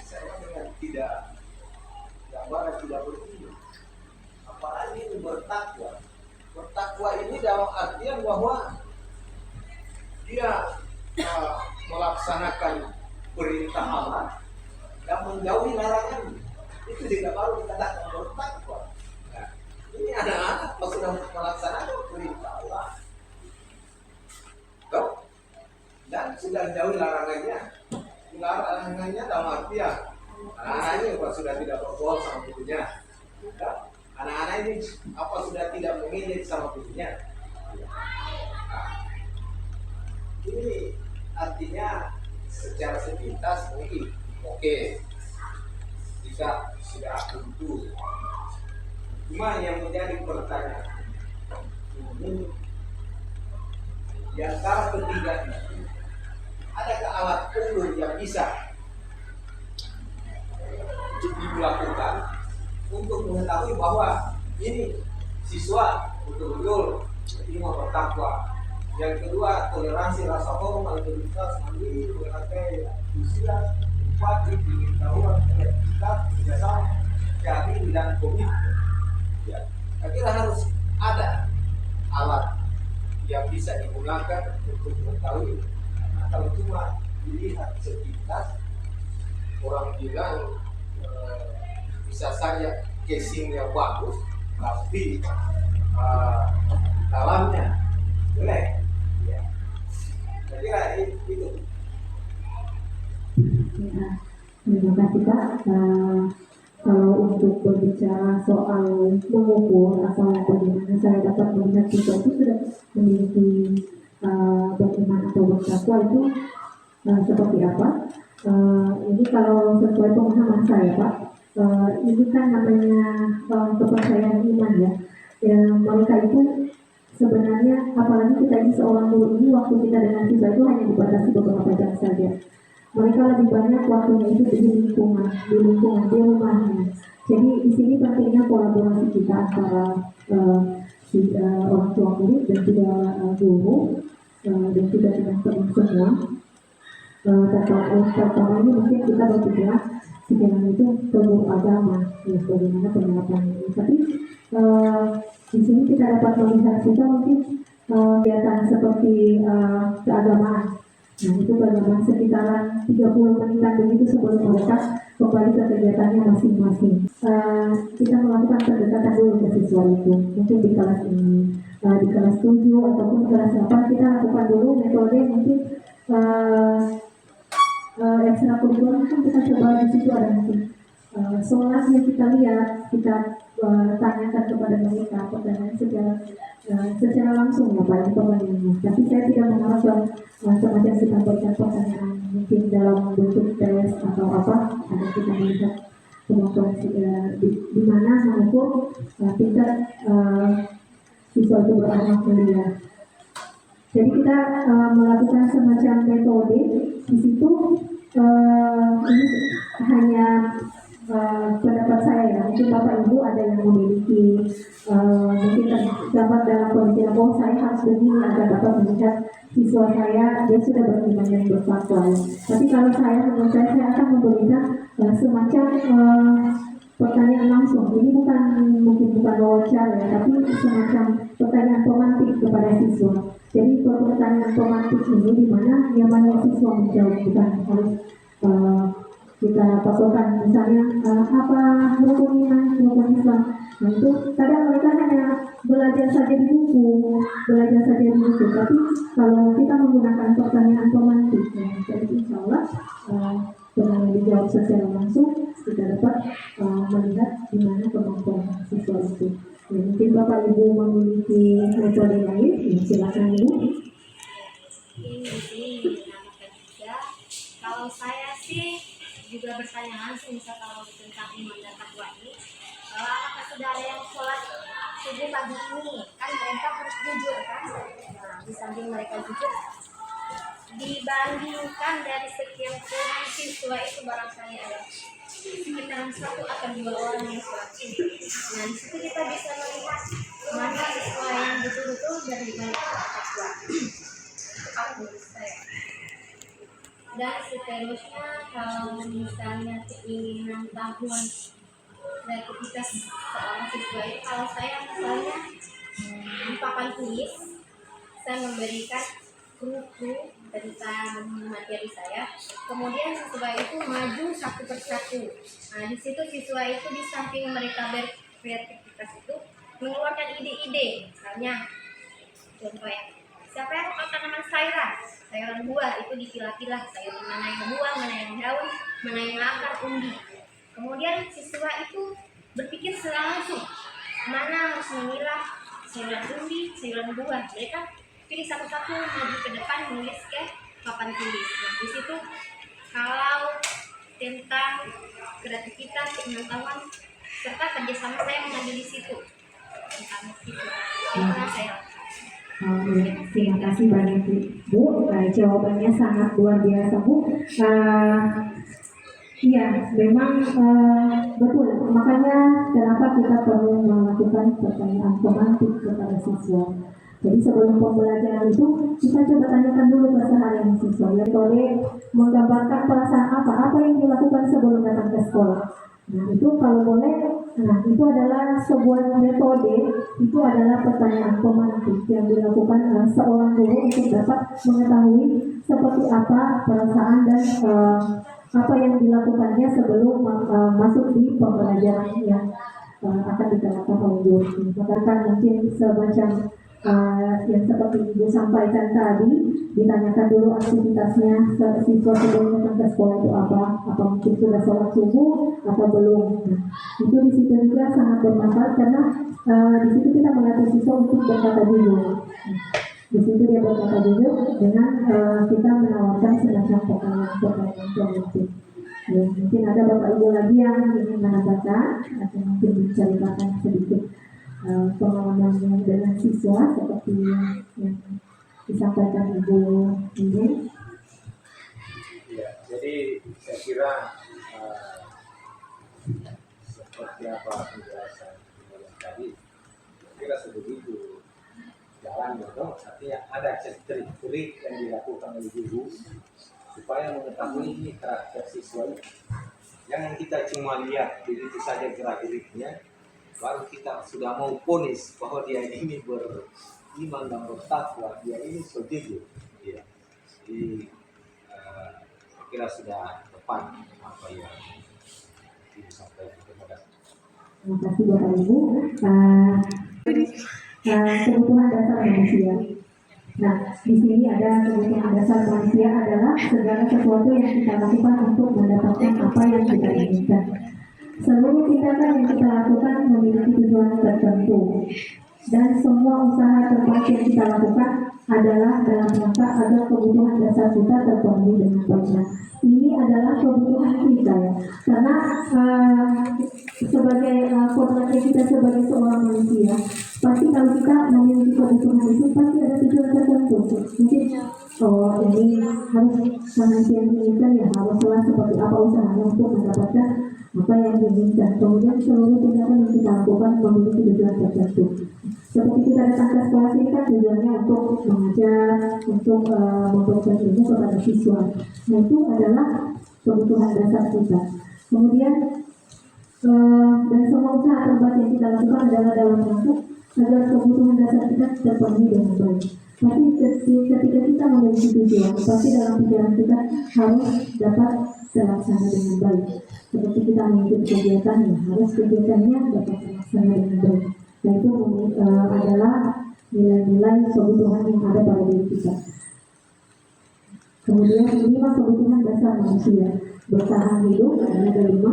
Saya dengan tidak gambaran tidak beriman. Apalagi ini bertakwa. Bertakwa ini dalam artian bahwa dia melaksanakan perintah Allah dan menjauhi larangan. Itu juga baru dikatakan bertakwa. Nah, ini anak-anak sudah melaksanakan perintah Allah dan sudah jauhi larangannya. Larangannya dalam artian anak-anak ini sudah tidak berbohong sama gurunya. Anak-anak ini sudah tidak mengejek sama gurunya. Ini artinya secara sepintas mungkin oke, jika sudah tentu. Cuma yang menjadi pertanyaan ini di antara ketiga ini, adakah alat ukur yang bisa dilakukan untuk mengetahui bahwa ini siswa betul-betul ini mau bertakwa. Yang kedua, toleransi rasa hormat, integritas, mandiri, menghargai usia, empati, pengetahuan, kreativitas, kerjasama, keahlian dan komitmen. Ya, saya kira harus ada alat yang bisa digunakan untuk mengetahui. Kalau cuma dilihat sepintas, orang bilang bisa saja casingnya bagus, tapi dalamnya jelek. Ya. Saya kira itu. Ya, terima kasih Pak. Kalau untuk berbicara soal mengukur asal bagaimana saya dapat melihat siswa itu sudah memiliki bagaimana atau bertakwa itu seperti apa? Ini kalau sesuai pemahaman saya Pak, ini kan namanya kepercayaan iman ya. Mereka itu sebenarnya, apalagi kita ini seorang guru ini, waktu kita dengan siswa itu hanya dibatasi beberapa jam saja. Mereka lebih banyak waktunya itu di lingkungan, di rumahnya. Jadi di sini pentingnya kolaborasi kita antara orang tua murid dan juga guru dan juga dengan teman semua. Pertama ini mungkin kita berbicara sekiranya itu perlu agama, ya bagaimana penerapan ini. Tapi di sini kita dapat melihat juga mungkin kegiatan seperti keagamaan. Nah itu bagaimana sekitaran 30 menitan begitu sebelum mereka kembali ke kegiatannya masing-masing. Kita melakukan pendekatan dulu ke siswa itu, mungkin di kelas ini, di kelas 7 ataupun kelas 8 kita lakukan dulu metode mungkin ekstrakurikuler kan kita coba di situ ada mungkin sholat yang kita lihat, kita tanyakan kepada mereka pertanyaan secara langsung ya Pak pertanyaannya. Tapi saya tidak mengharapkan semacam kita berikan pertanyaan mungkin dalam bentuk tes atau apa, ada kita melihat kemampuan di mana mengukur tingkat siswa itu berakhlak mulia. Jadi kita melakukan semacam metode di situ. Ini hanya pendapat saya ya, mungkin Bapak Ibu ada yang memiliki mungkin dapat dalam kondisi oh saya harus begini agar dapat melihat siswa saya dia sudah beriman dan bertakwa. Tapi kalau menurut saya akan memberikan semacam pertanyaan langsung. Ini mungkin bukan wawancara ya, tapi semacam pertanyaan pemantik kepada siswa. Jadi pertanyaan pemantik ini di mana nyamannya siswa menjawab, bukan harus kita patokan misalnya apa rukun iman, rukun Islam. Nah itu kadang mereka hanya belajar saja di buku, tapi kalau kita menggunakan pertanyaan pemantik, ya, jadi insya Allah dengan dijawab secara langsung kita dapat melihat di mana kemampuan siswa itu. Ya, mungkin Bapak Ibu memiliki metode lain, ya, silakan Ibu. Ini menambahkan juga, kalau saya sih juga bertanya langsung misal kalau tentang iman dan takwa ini, apakah sudah ada yang sholat subuh pagi ini? Kan mereka harus jujur kan? Nah, di samping mereka jujur, dibandingkan dari sekian puluhan siswa itu barangkali ada sekitar 1 atau 2 orang yang sholat subuh. Nah, di situ kita bisa melihat mana siswa yang betul-betul dari iman dan takwa. Kalau menurut saya. Dan seterusnya kalau misalnya keinginan tahuan kreativitas seorang siswa itu, kalau saya misalnya di papan tulis saya memberikan buku tentang materi saya, kemudian siswa itu maju satu persatu. Nah di situ siswa itu di samping mereka berkreativitas itu mengeluarkan ide-ide, misalnya contoh ya, siapa yang tahu tanaman sayuran buah itu dipilah-pilah, sayuran mana yang buah, mana yang daun, mana yang akar, umbi. Kemudian siswa itu berpikir secara langsung mana harus memilah sayuran umbi, sayuran buah. Mereka pilih satu-satu, maju ke depan, menulis ke papan tulis. Nah di situ kalau tentang kreativitas, pengetahuan serta kerjasama saya mengambil di situ tentang itu. Karena saya Terima kasih banyak Bu. Jawabannya sangat luar biasa Bu. Iya, memang betul. Makanya kenapa kita perlu melakukan pertanyaan pemantik kepada siswa. Jadi sebelum pembelajaran itu kita coba tanyakan dulu keseharian siswa. Metode menggambarkan perasaan apa yang dilakukan sebelum datang ke sekolah. Nah itu kalau boleh, itu adalah sebuah metode, itu adalah pertanyaan pemantik yang dilakukan seorang guru untuk dapat mengetahui seperti apa perasaan dan apa yang dilakukannya sebelum masuk di pembelajaran yang akan diterapkan oleh guru. Bahkan mungkin semacam yang seperti Ibu sampaikan tadi, ditanyakan dulu aktivitasnya siswa sebelum datang ke sekolah itu apa mungkin sudah sholat subuh atau belum. Nah, itu di situ juga sangat bermanfaat karena di situ kita melatih siswa untuk berkata jujur. Di situ dia berkata jujur dengan kita menawarkan semacam pertanyaan itu. Ya, mungkin ada Bapak Ibu lagi yang ingin menambahkan atau mungkin menceritakan sedikit pengalaman dengan siswa seperti yang disampaikan Ibu ini. Ya, jadi saya kira seperti apa penjelasan tadi, saya kira sebegitu jalan dong. Artinya ada trik-trik yang dilakukan oleh guru supaya mengetahui ini karakter siswa ini. Jangan kita cuma lihat begitu saja gerak-geriknya, baru kita sudah mau ponis bahwa dia ini beriman dan bertakwa, dia ini sejujur. Ya. Jadi saya kira sudah tepat apa yang disampaikan. Terima kasih. Terima kasih Bapak Ibu. Kebutuhan dasar manusia. Nah, di sini ada kebutuhan dasar manusia adalah segala sesuatu yang kita lakukan untuk mendapatkan apa yang kita inginkan. Seluruh tindakan yang kita lakukan memiliki tujuan tertentu, dan semua usaha terbaik yang kita lakukan adalah dalam rangka agar kebutuhan dasar kita terpenuhi dengan baik. Ini adalah kebutuhan kita ya, karena sebagai kodratnya kita sebagai seorang manusia, pasti kalau kita memiliki kebutuhan itu pasti ada tujuan tertentu. Mungkin ini harus manusia inginkan ya, haruslah seperti apa usahanya untuk mendapatkan apa yang diinginkan. Kemudian seluruh tindakan yang kita lakukan memiliki tujuan tertentu. Seperti kita datang ke sekolah ini kan tujuannya untuk mengajar, untuk memberikan ilmu kepada siswa. Nah, itu adalah kebutuhan dasar kita. Kemudian dan semua usaha terbaik yang kita lakukan adalah dalam rangka agar kebutuhan dasar kita terpenuhi dengan baik. Tapi ketika kita memiliki tujuan, pasti dalam pikiran kita harus dapat terlaksana dengan baik. Seperti kita mengikuti kegiatan, ya harus kegiatannya dapat terlaksana dengan baik. Dan itu adalah nilai-nilai kebutuhan yang ada pada diri kita. Kemudian 5 kebutuhan dasar manusia: bertahan hidup, ada 5.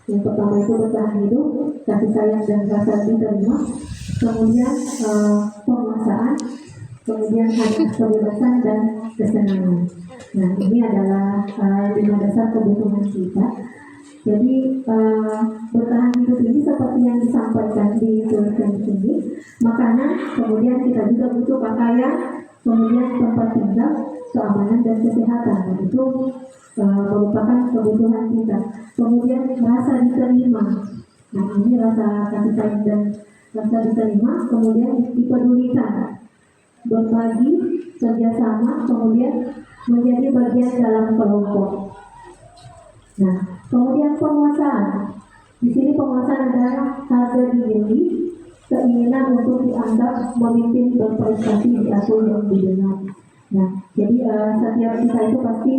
Yang pertama itu bertahan hidup, kasih sayang dan rasa diterima. Kemudian penguasaan, kemudian ada kebebasan dan kesenangan. Nah, ini adalah 5 dasar kebutuhan kita. Jadi bertahan hidup ini seperti yang disampaikan di tulisan ini, makanan, kemudian kita juga butuh pakaian, kemudian tempat tinggal, keamanan dan kesehatan. Nah, itu merupakan kebutuhan kita. Kemudian rasa diterima. Nah, ini rasa kasih sayang dan rasa diterima, kemudian dipedulikan, berbagi, kerjasama, kemudian menjadi bagian dalam kelompok. Nah, kemudian penguasaan. Di sini penguasaan adalah harga diri, keinginan untuk dianggap memimpin, berprestasi, diakui dan didengar. Nah, jadi setiap kita itu pasti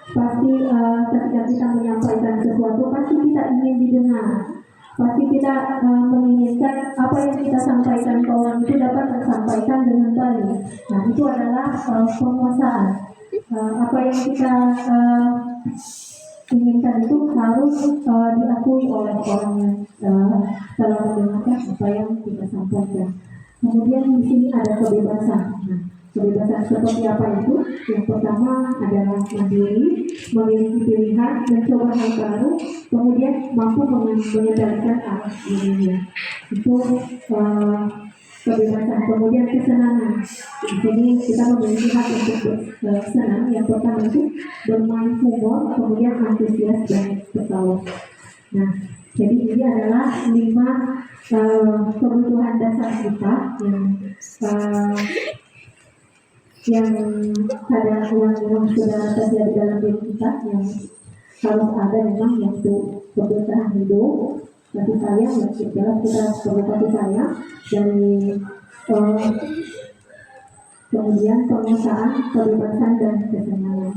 ketika kita menyampaikan sesuatu pasti kita ingin didengar. Pasti kita menginginkan apa yang kita sampaikan ke orang itu dapat tersampaikan dengan baik. Nah, itu adalah penguasaan. Apa yang kita inginkan itu harus diakui oleh orang yang telah mendengarkan apa yang kita sampaikan. Kemudian di sini ada kebebasan. Nah, kebebasan seperti apa itu? Yang pertama adalah mandiri, memiliki pilihan, mencoba hal baru, kemudian mampu mengendalikan arah dirinya. Itu kebebasan. Kemudian kesenangan. Di sini kita memiliki hak untuk bersenang. Yang pertama itu bermain humor, kemudian antusias dan ketawa. Nah, jadi ini adalah 5 kebutuhan dasar kita yang sudah terjadi dalam diri kita, yang harus ada memang, yaitu keberkahan hidup, kasih sayang, ya jelas kita perlu kasih sayang, dan kemudian penguasaan, kebebasan dan kesenangan.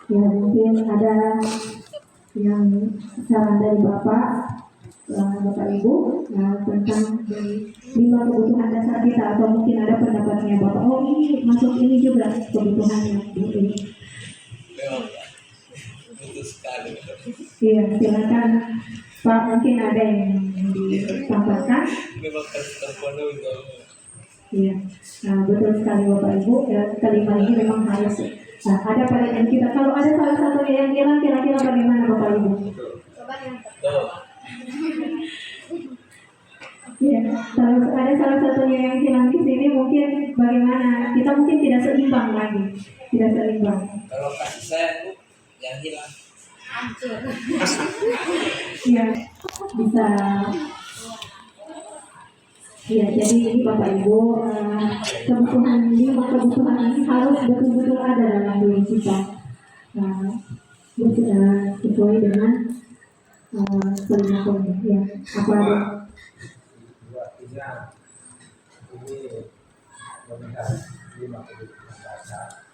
Ya, mungkin ada yang saran dari Bapak Ibu tentang 5 kebutuhan dasar kita, atau mungkin ada pendapatnya Bapak, ini masuk ini juga kebutuhannya ini. Iya, silakan Pak, mungkin ada yang disampaikan. Iya, betul sekali Bapak Ibu. Kelima ini memang harus ada pada diri kita. Kalau ada salah satu yang hilang, kira-kira bagaimana Bapak Ibu? Coba yang Ya, kalau ada salah satunya yang hilang di sini, mungkin bagaimana? Kita mungkin tidak seimbang lagi, tidak seimbang. Kalau kasih saya Bu, yang hilang. hancur. Ya, bisa. Ya, jadi ini Bapak Ibu, kebutuhan ini harus betul-betul ada dalam diri kita, sesuai dengan kelima poin. Ya, apa ada? Artinya ini melihat 5 kebutuhan dasar.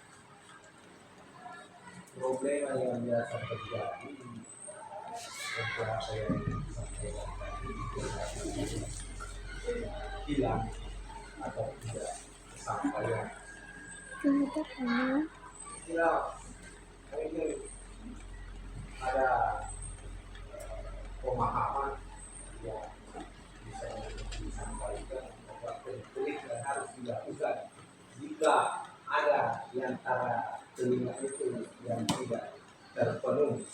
Problem yang biasa terjadi beberapa yang disampaikan tadi hilang atau tidak kesampaian. Tidak ada. Ya, mungkin ada pemahaman yang bisa disampaikan bahwa konflik dan harus dilakukan jika ada di antara kelima itu yang tidak terpenuhi.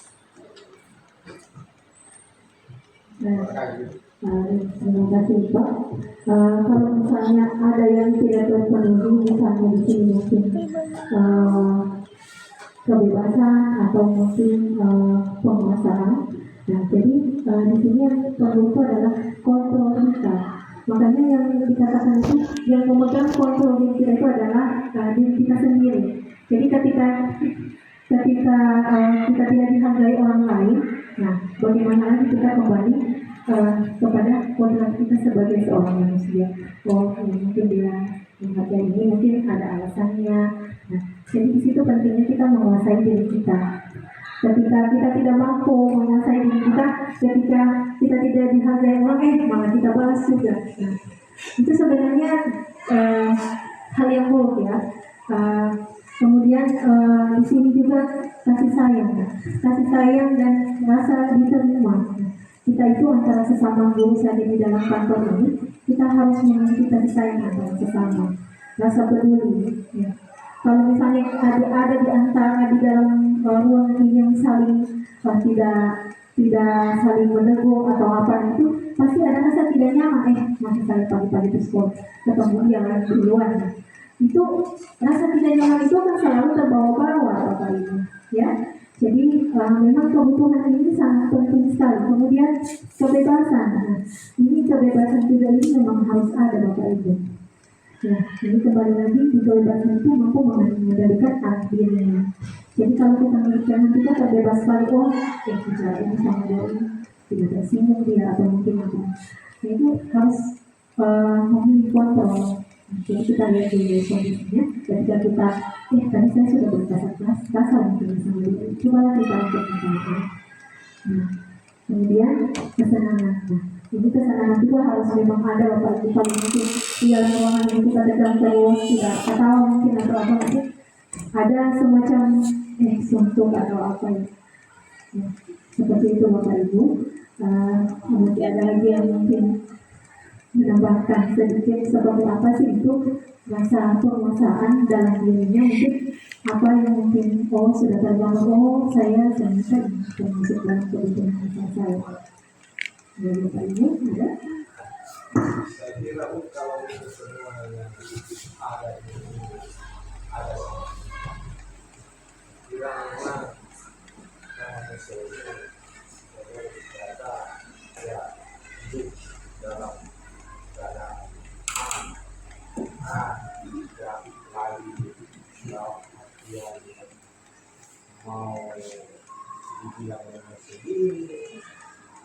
Nah, Makanya terima kasih Pak. Kalau misalnya ada yang tidak terpenuhi, misalnya di sini mungkin kebebasan atau mungkin penguasaan. Nah, jadi di sini yang perlu itu adalah kontrol kita. Makanya yang dikatakan itu yang memegang kontrol diri kita itu adalah diri kita sendiri. Jadi ketika kita tidak dihargai orang lain, nah bagaimana lagi kita kembali kepada kodrat kita sebagai seorang manusia. Oh, mungkin dia menghargai ini, mungkin ada alasannya. Nah, jadi di situ pentingnya kita menguasai diri kita. Ketika kita tidak mampu menguasai diri kita, ketika kita tidak dihargai orang, malah kita balas juga. Nah, itu sebenarnya hal yang buruk ya. Kemudian di sini juga kasih sayang dan rasa diterima. Kita itu antara sesama guru saja di dalam kantor ini, kita harus memiliki kasih sayang antara sesama, rasa peduli. Ya. Kalau misalnya ada di antara di dalam ruang ini yang saling tidak saling menegur atau apa itu, pasti ada rasa tidak nyaman. Masih saya pagi-pagi di sekolah ketemu dia lagi duluan. Itu rasa tidak nyaman itu akan selalu terbawa-bawa Bapak Ibu, ya. Jadi memang kebutuhan ini sangat penting sekali. Kemudian kebebasan, nah, ini kebebasan juga ini memang harus ada Bapak Ibu. Ya, jadi kembali lagi di kebebasan itu mampu mengendalikan hak dirinya. Jadi kalau kita mengerjakan kita terbebas sekali, bicara ini sama dia tidak tersinggung dia atau mungkin apa. Nah, itu harus memiliki kontrol. Jadi kita lihat dulu kondisinya. Ketika kita, tadi saya sudah berkasar mungkin sama dia. Cobalah kita untuk mencapai. Nah, kemudian kesenangan. Nah, ini kesenangan juga harus memang ada Bapak Ibu. Kalau mungkin di dalam ruangan yang kita tegang terus tidak ketawa mungkin atau apa mungkin ada semacam suntuk atau apa ya. Nah, seperti itu Bapak Ibu. Nanti ada lagi yang mungkin menambahkan sedikit seperti apa sih itu rasa penguasaan dalam dirinya, mungkin apa yang mungkin sudah terbangun, saya ternyata termasuk dalam kebutuhan saya. Dari Bapak Ibu ada? saya kira kalau itu semua yang ada ini ada kira memang manusia ini ternyata ya hidup dalam keadaan tidak lagi dalam artian mau dibilang dengan sendiri,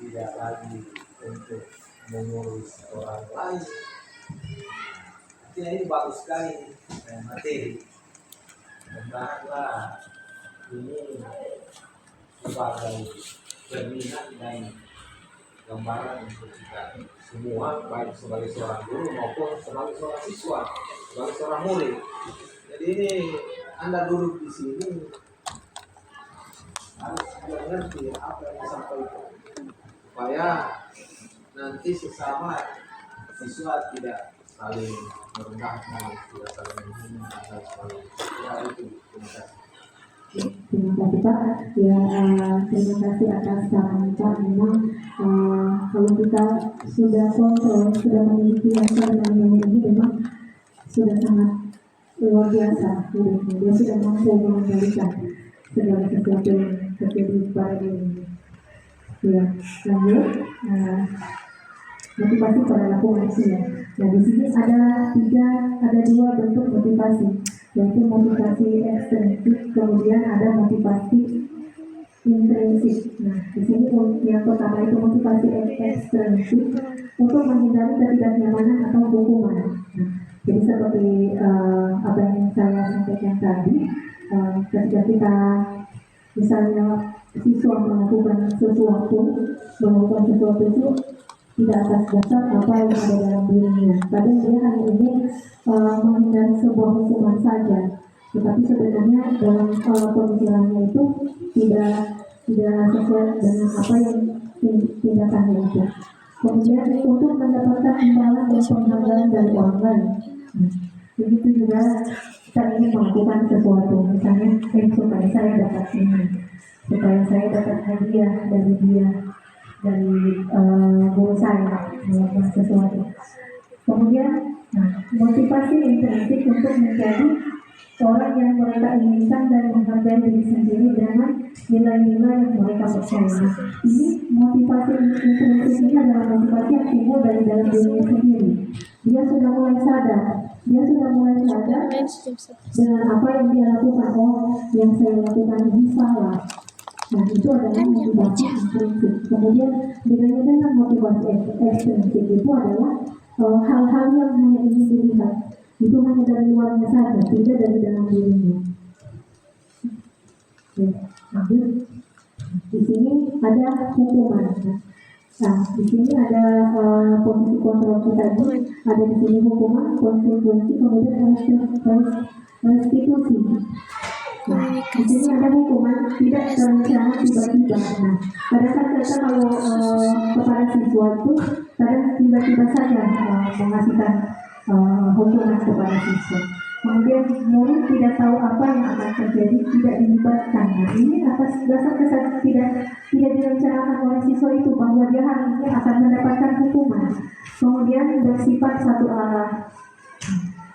tidak lagi untuk mengurus orang lain. Artinya ini bagus sekali materi. Mudah-mudahan ini sebagai cerminan dan gambaran untuk kita semua, baik sebagai seorang guru maupun sebagai seorang siswa, sebagai seorang murid. Jadi ini Anda duduk di sini harus mengerti apa yang disampaikan supaya nanti sesama siswa tidak saling merendahkan, tidak saling menghina dan sebagainya. Ya itu. Terima kasih. Terima kasih Pak. Ya, terima kasih atas saran Pak. Memang kalau kita sudah kontrol, sudah memiliki rasa dan ini memang sudah sangat luar biasa. Dia sudah mampu mengendalikan segala sesuatu yang terjadi pada dirinya. Ya, lanjut. Motivasi perilaku manusia. Nah, di sini ada dua bentuk motivasi, yaitu motivasi ekstrinsik, kemudian ada motivasi intrinsik. Nah, di sini yang pertama itu motivasi ekstrinsik untuk menghindari ketidaknyamanan atau hukuman. Nah, jadi seperti apa yang saya sampaikan tadi, ketika kita misalnya siswa melakukan sesuatu itu tidak atas dasar apa yang ada dalam dirinya. Kadang dia hanya ingin menghindari sebuah hukuman saja, tetapi sebenarnya dalam pemikirannya itu tidak sesuai dengan apa yang tindakannya itu. Kemudian untuk mendapatkan imbalan dan penghargaan dari orang lain. Begitu juga kita ingin melakukan sesuatu, misalnya supaya saya dapat ini, supaya saya dapat hadiah dari dia, dari guru saya melakukan sesuatu. Kemudian, motivasi intrinsik untuk menjadi orang yang mereka inginkan dan menghargai diri sendiri dengan nilai-nilai yang mereka percaya. Ini motivasi intrinsik ini adalah motivasi yang timbul dari dalam dirinya sendiri. Dia sudah mulai sadar dengan apa yang dia lakukan. Oh, yang saya lakukan ini salah. Nah, itu adalah motivasi intrinsik. Kemudian bedanya dengan motivasi ekstrinsik itu adalah hal-hal yang hanya ingin dilihat. Itu hanya dari luarnya saja, tidak dari dalam dirinya. Lanjut. Di sini ada hukuman. Nah, di sini ada posisi kontrol kita ini. Ada di sini hukuman, konsekuensi, kemudian restitusi. Nah, di sini ada hukuman tidak terencana tiba-tiba. Nah, kadang-kadang kita kalau kepada siswa itu kadang tiba-tiba saja mengasihkan hukuman kepada siswa. Kemudian murid tidak tahu apa yang akan terjadi, tidak dilibatkan. Nah, ini atas dasar tidak direncanakan oleh siswa itu bahwa dia hari ini akan mendapatkan hukuman. Kemudian bersifat satu arah.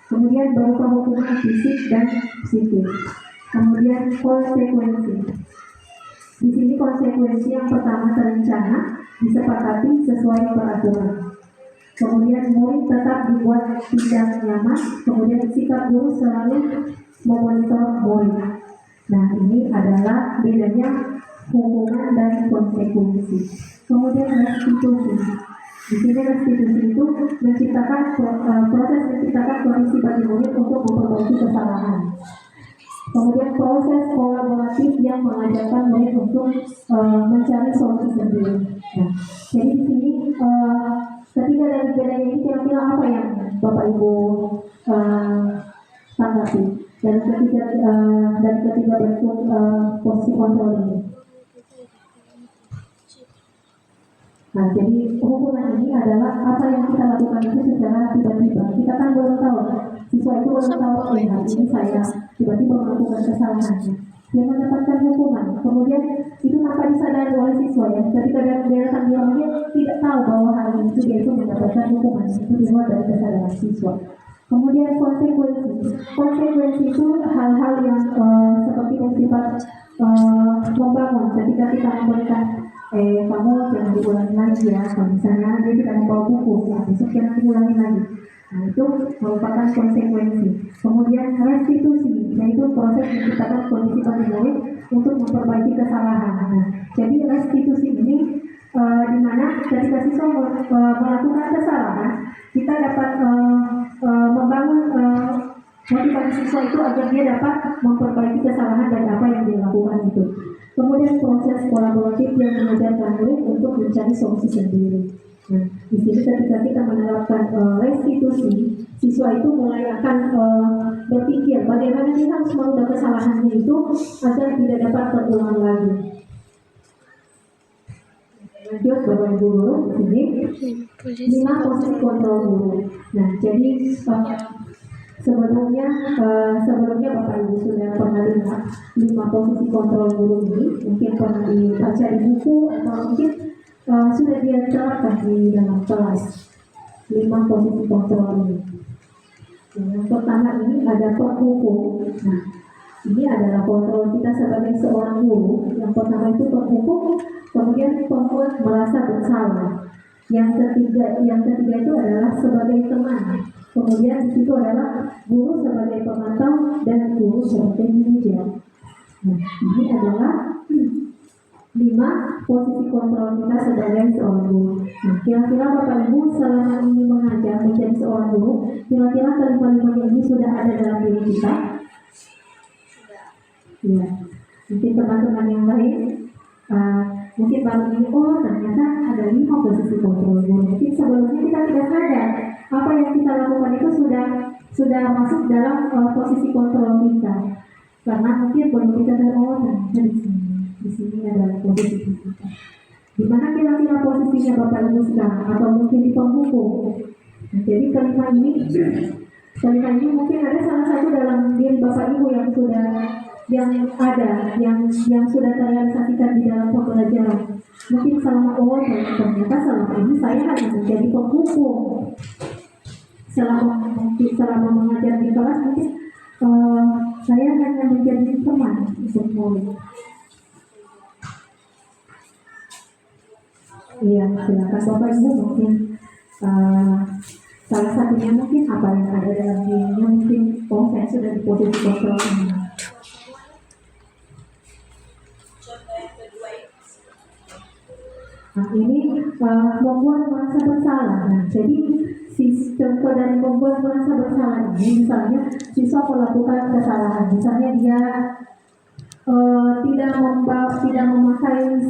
Kemudian berupa hukuman fisik dan psikis. Kemudian konsekuensi. Di sini konsekuensi yang pertama terencana, disepakati sesuai peraturan. Kemudian murid tetap dibuat tidak nyaman. Kemudian sikap guru selalu memonitor murid. Nah, ini adalah bedanya hukuman dan konsekuensi. Kemudian restitusi. Di sini restitusi itu menciptakan proses menciptakan kondisi bagi murid untuk memperbaiki kesalahan. Kemudian proses kolaboratif yang mengajarkan murid untuk mencari solusi sendiri. Nah, jadi di sini ketiga dari bedanya ini kira-kira apa yang Bapak Ibu tanggapi dari ketiga bentuk posisi kontrol ini? Nah, jadi hukuman ini adalah apa yang kita lakukan itu secara tiba-tiba. Kita kan belum tahu, siswa itu belum tahu, hari ini saya tiba-tiba melakukan kesalahannya. Dia mendapatkan hukuman. Kemudian itu tanpa disadari oleh siswa ya. Ketika dia datang dia tidak tahu bahwa hari itu dia itu mendapatkan hukuman. Itu di luar dari kesadaran siswa. Kemudian konsekuensi itu hal-hal yang seperti bersifat membangun. Ketika kita memberikan kamu jangan diulangi lagi ya. Kalau misalnya dia tidak membawa buku, ya, besok jangan diulangi lagi. Nah, itu merupakan konsekuensi. Kemudian restitusi, yaitu proses menciptakan kondisi bagi murid untuk memperbaiki kesalahan. Nah, jadi restitusi ini di mana ketika siswa melakukan kesalahan, kita dapat membangun motivasi siswa itu agar dia dapat memperbaiki kesalahan dan apa yang dia lakukan itu. Kemudian proses kolaboratif yang mengajarkan murid untuk mencari solusi sendiri. Nah, di sini ketika kita menerapkan restitusi, siswa itu mulai akan berpikir bagaimana dia harus merubah kesalahannya itu agar tidak dapat terulang lagi. Lanjut Bapak Ibu guru di sini 5 posisi kontrol guru. Nah, jadi sebelumnya Bapak Ibu sudah pernah lihat 5 posisi kontrol guru ini, mungkin pernah dibaca di buku atau mungkin sudah dia terapkan di dalam kelas 5 posisi kontrol ini. Yang pertama ini ada perhukum. Nah, ini adalah kontrol kita sebagai seorang guru. Yang pertama itu perhukum, kemudian pembuat merasa bersalah. Yang ketiga itu adalah sebagai teman. Kemudian di situ adalah guru sebagai pemantau dan guru sebagai manajer. Nah, ini adalah 5 posisi kontrol kita sebagai seorang guru. Nah, kira-kira Bapak Ibu selama ini mengajar menjadi seorang guru, kira-kira kelima-limanya ini sudah ada dalam diri kita? Ya, mungkin teman-teman yang lain mungkin baru begini, oh ternyata ada 5 posisi kontrol guru. Mungkin sebelumnya kita tidak sadar apa yang kita lakukan itu sudah masuk dalam posisi kontrol kita. Karena mungkin baru kita tahu, oh ternyata di sini ada posisi kita. Di mana kira-kira posisinya Bapak Ibu sekarang, atau mungkin di penghukum. Nah, jadi kelima ini mungkin ada salah satu dalam diri Bapak Ibu yang sudah terrealisasikan di dalam pembelajaran. Mungkin selama ternyata selama ini saya hanya menjadi penghukum. Selama mengajar di kelas mungkin saya hanya menjadi teman untuk murid. Iya, silakan Bapak Ibu mungkin salah satunya mungkin apa yang ada dalam dirinya, mungkin saya sudah di posisi kontrol ini. Nah, ini membuat merasa bersalah. Nah, jadi contoh dari membuat merasa bersalah ini, misalnya siswa melakukan kesalahan, misalnya dia tidak memakai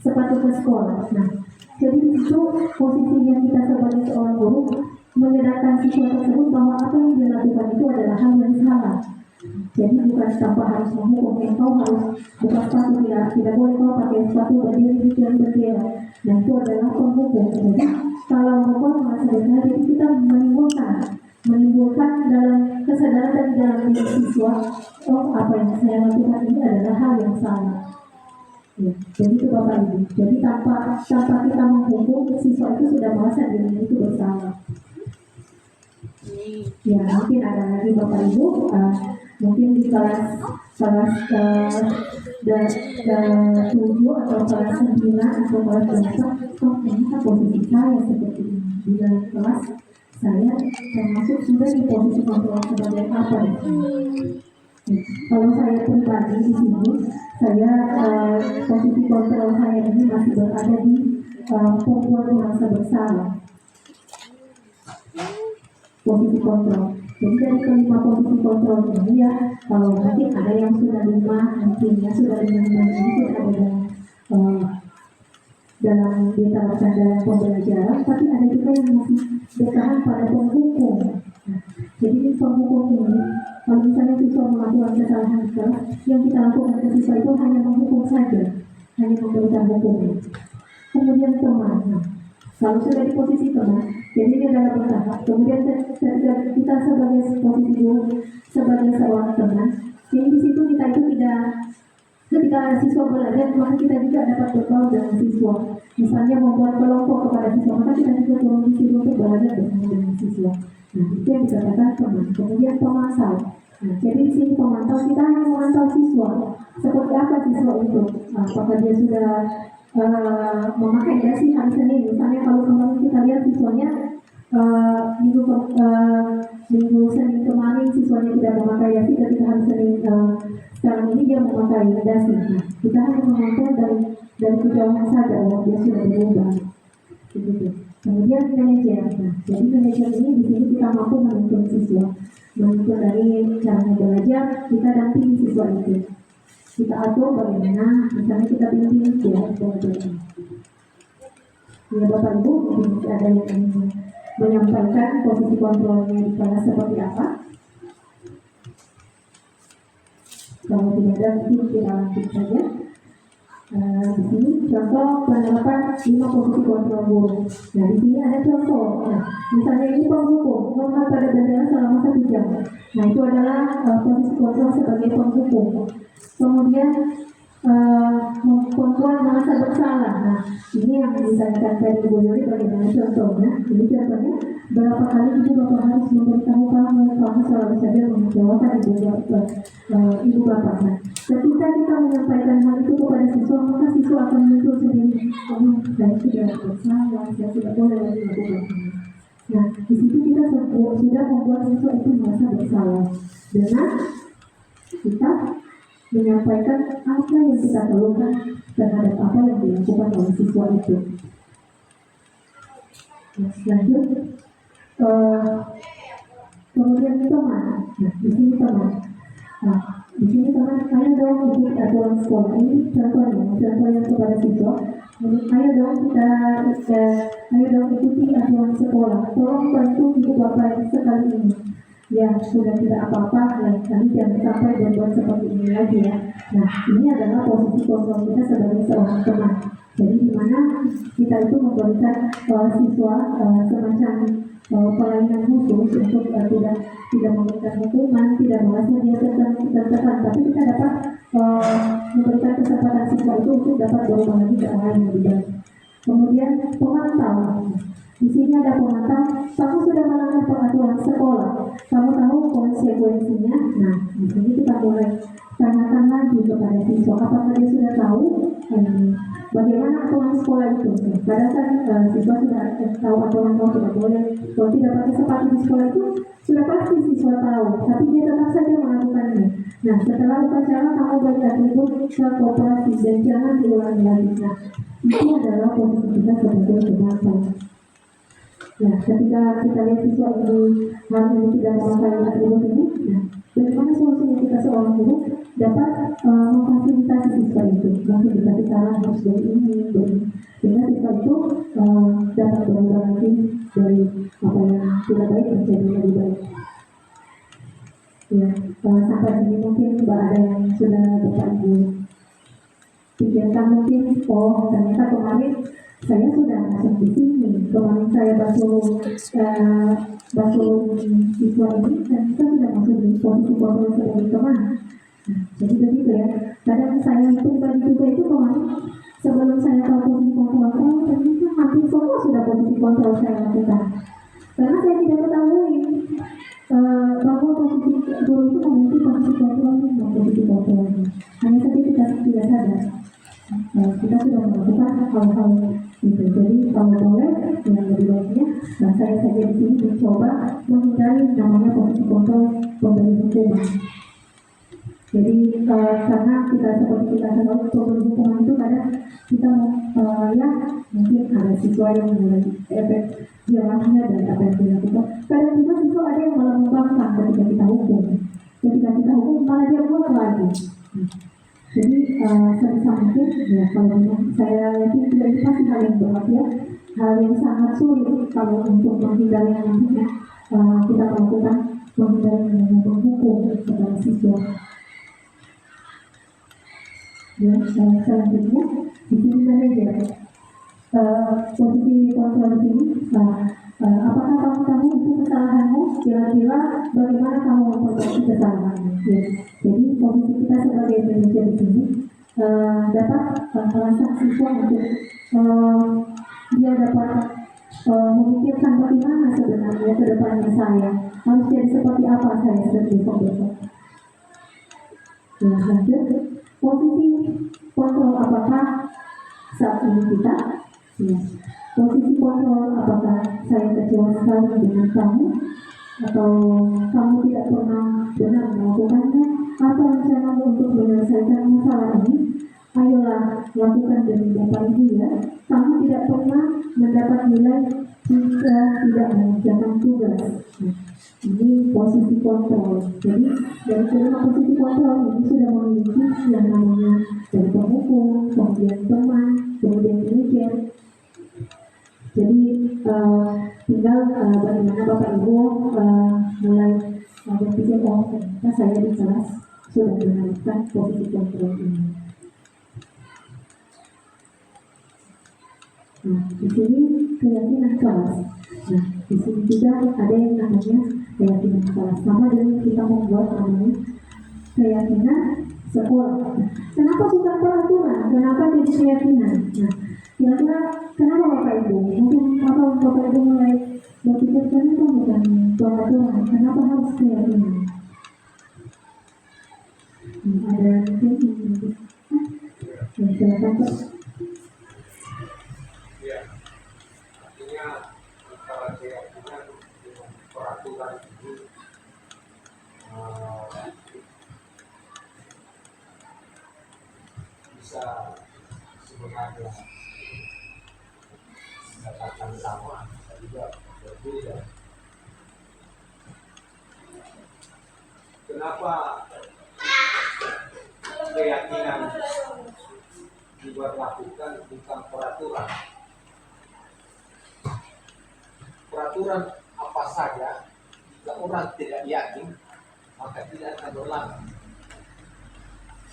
sepatu ke sekolah. Nah, jadi itu posisinya kita sebagai seorang guru menyadarkan siswa tersebut bahwa apa yang dia lakukan itu adalah hal yang salah. Jadi bukan tanpa harus menghukum, kau harus buka sepatu, tidak boleh kau pakai sepatu berdiri dan berdiri. Dan itu adalah penghukum. Jadi kalau membuat merasa bersalah, jadi kita menimbulkan dalam kesadaran dan dalam diri siswa, oh apa yang saya lakukan ini adalah hal yang salah. Ya, jadi itu Bapak Ibu. Jadi tanpa kita menghukum, siswa itu sudah merasa dirinya itu bersalah. Ya, mungkin ada lagi Bapak Ibu, mungkin di kelas 7 atau kelas 9 atau kelas 8, ternyata posisi saya seperti ini. Di dalam kelas saya termasuk sudah di posisi kontrol sebagai apa? Kalau saya pribadi di sini, saya posisi kontrol saya ini masih berada di pembuat merasa bersalah. Posisi kontrol. Jadi dari kelima posisi kontrol ini ya, kalau mungkin ada yang sudah 5, mungkin ya sudah 5 ini sudah ada dalam diterapkan dalam pembelajaran, tapi ada juga yang masih bertahan pada penghukum. Nah, jadi penghukum ini, kalau misalnya siswa melakukan kesalahan di kelas, yang kita lakukan ke siswa itu hanya menghukum saja, hanya memberikan hukum. Kemudian teman, kalau sudah di posisi teman, jadi dia dalam bertahap. Kemudian kita sebagai posisi guru, sebagai seorang teman, jadi di situ kita itu tidak, ketika siswa belajar, maka kita juga dapat bergaul dengan siswa. Misalnya membuat kelompok kepada siswa, maka kita juga turun di situ untuk belajar bersama dengan siswa. Nah, itu yang dikatakan teman. Kemudian pemantau. Nah, jadi di sini pemantau, kita hanya memantau siswa. Seperti apa siswa itu? Apakah dia sudah memakai dasi hari Senin? Misalnya kalau kemarin kita lihat siswanya minggu Senin kemarin siswanya tidak memakai dasi, ketika hari Senin sekarang ini dia memakai dasi. Nah, kita hanya memantau dari kejauhan saja, dia sudah berubah. Begitu. Kemudian manajer. Nah, jadi manajer ini di sini kita mampu menuntun siswa, menuntun dari caranya belajar, kita dampingi siswa itu. Kita atur bagaimana, misalnya kita bimbing dia belajar. Ya Bapak Ibu, mungkin ada yang ingin menyampaikan posisi kontrolnya di kelas seperti apa? Kalau tidak ada, mungkin kita lanjut saja. Di sini contoh penerapan 5 posisi kontrol guru. Nah, di sini ada contoh. Nah, misalnya ini penghukum, normal pada bendera selama 1 jam. Nah, itu adalah posisi kontrol sebagai penghukum. Kemudian membuat merasa bersalah. Nah, ini yang ditanyakan dari Bu Yuri bagaimana contohnya. Jadi contohnya, berapa kali ibu bapak harus memberitahu kamu selalu saja mengecewakan ibu bapak. Nah, ketika kita menyampaikan hal itu kepada siswa, maka siswa akan muncul sendiri. Oh, saya sudah bersalah, saya tidak boleh lagi melakukan ini. Nah, di situ kita sudah membuat siswa itu merasa bersalah dengan kita menyampaikan apa yang kita keluhkan terhadap apa yang dilakukan oleh siswa itu. Nah, lanjut, kemudian teman. Nah, di sini teman. Nah, Di sini teman, ayo dong ikut aturan sekolah ini contohnya kepada siswa. Jadi, ayo dong ikuti aturan sekolah. Tolong bantu ibu bapak sekali ini. Ya sudah tidak apa-apa, ya kami jangan sampai berbuat seperti ini lagi ya. Nah ini adalah posisi kontrol kita sebagai seorang teman. Jadi di mana kita itu memberikan siswa semacam pelayanan khusus untuk tidak memberikan hukuman, tidak merasa dia tertekan, tapi kita dapat memberikan kesempatan siswa itu untuk dapat berubah lagi ke arah yang lebih baik. Kemudian pemantau. Di sini ada pemantau. Kamu sudah melanggar peraturan sekolah. Kamu tahu konsekuensinya. Nah, di sini kita mulai tanyakan lagi kepada siswa, apakah dia sudah tahu bagaimana aturan sekolah itu. Kadang kan siswa sudah tahu aturan kalau tidak boleh, kalau tidak pakai sepatu di sekolah itu sudah pasti siswa tahu, tapi dia tetap saja melakukannya. Nah, setelah upacara kamu balik atribut ke koperasi dan jangan diulangi lagi. Nah, itu adalah posisi kita sebagai pemantau. Ya, ketika kita lihat siswa ini hari ini tidak memakai atribut ini, nah, bagaimana solusinya kita seorang guru dapat memfasilitasi siswa itu, langsung dikasih saran harus dari ini, sehingga siswa itu dapat berubah lagi dari apa yang tidak baik menjadi lebih baik. Ya, sampai sini mungkin ada yang sudah Bapak Ibu pikirkan mungkin, oh ternyata kemarin saya sudah masuk di sini, kemarin saya basuh siswa ini dan kita sudah masuk di posisi kontrol sebagai teman. Nah, jadi begitu ya. Kadang saya pribadi juga itu kemarin sebelum saya tahu posisi kontrol, ternyata hampir semua sudah posisi kontrol saya lakukan. Karena saya tidak ketahui bahwa posisi guru itu memiliki posisi kontrol dan posisi kontrol. Hanya saja kita tidak sadar. Kita sudah melakukan hal-hal itu. Jadi kalau boleh yang lebih baiknya, saya saja di sini mencoba menghindari namanya posisi kontrol pemberi hukuman. Jadi karena kita seperti kita tahu pemberi hukuman itu kadang kita ya mungkin ada siswa yang mulai efek jalannya dan apa yang dilakukan. Kadang juga siswa ada yang malah membangkang ketika kita hukum. Ketika kita hukum malah dia ulang lagi. Jadi sebisa mungkin ya kalau saya yakin tidak itu pasti hal yang berat ya, hal yang sangat sulit kalau untuk menghindari yang namanya kita melakukan menghindari yang namanya menghukum kepada siswa. Ya, selanjutnya di sini manajer posisi kontrol di sini. Apakah kamu tahu itu kesalahanmu? Kira-kira bagaimana kamu memperbaiki kesalahanmu? Ya. Jadi posisi kita sebagai manajer di sini dapat merasa siswa untuk dia dapat memikirkan bagaimana sebenarnya ke depannya saya harus jadi seperti apa saya sebagai besok. Ya, lanjut posisi kontrol apakah saat ini kita? Ya. Posisi kontrol apakah saya kecewa sekali dengan kamu atau kamu tidak pernah benar melakukannya? Apa rencanamu untuk menyelesaikan masalah ini? Ayolah lakukan demi Bapak Ibu ya. Kamu tidak pernah mendapat nilai jika tidak mengerjakan tugas. Ini posisi kontrol. Jadi dari kelima posisi kontrol ini sudah memiliki yang namanya dari penghukum, kemudian teman, kemudian manajer. Jadi tinggal bagaimana Bapak Ibu mulai berpikir, oh ternyata saya di kelas sudah menerapkan posisi kontrol ini. Nah, di sini keyakinan kelas. Nah, di sini juga ada yang namanya keyakinan kelas. Sama dengan kita membuat namanya keyakinan sekolah. Kenapa bukan peraturan? Kenapa jadi keyakinan? Nah, kira-kira kenapa Bapak Ibu? Mungkin Bapak Ibu mulai berpikir kenapa bukan peraturan? Kenapa harus keyakinan? Ada mungkin yang silakan Pak. Ya, artinya antara keyakinan dengan peraturan ini bisa sebenarnya mendapatkan sama, bisa juga berbeda. Kenapa keyakinan diberlakukan bukan peraturan. Peraturan apa saja, jika orang tidak yakin, maka tidak akan berlaku.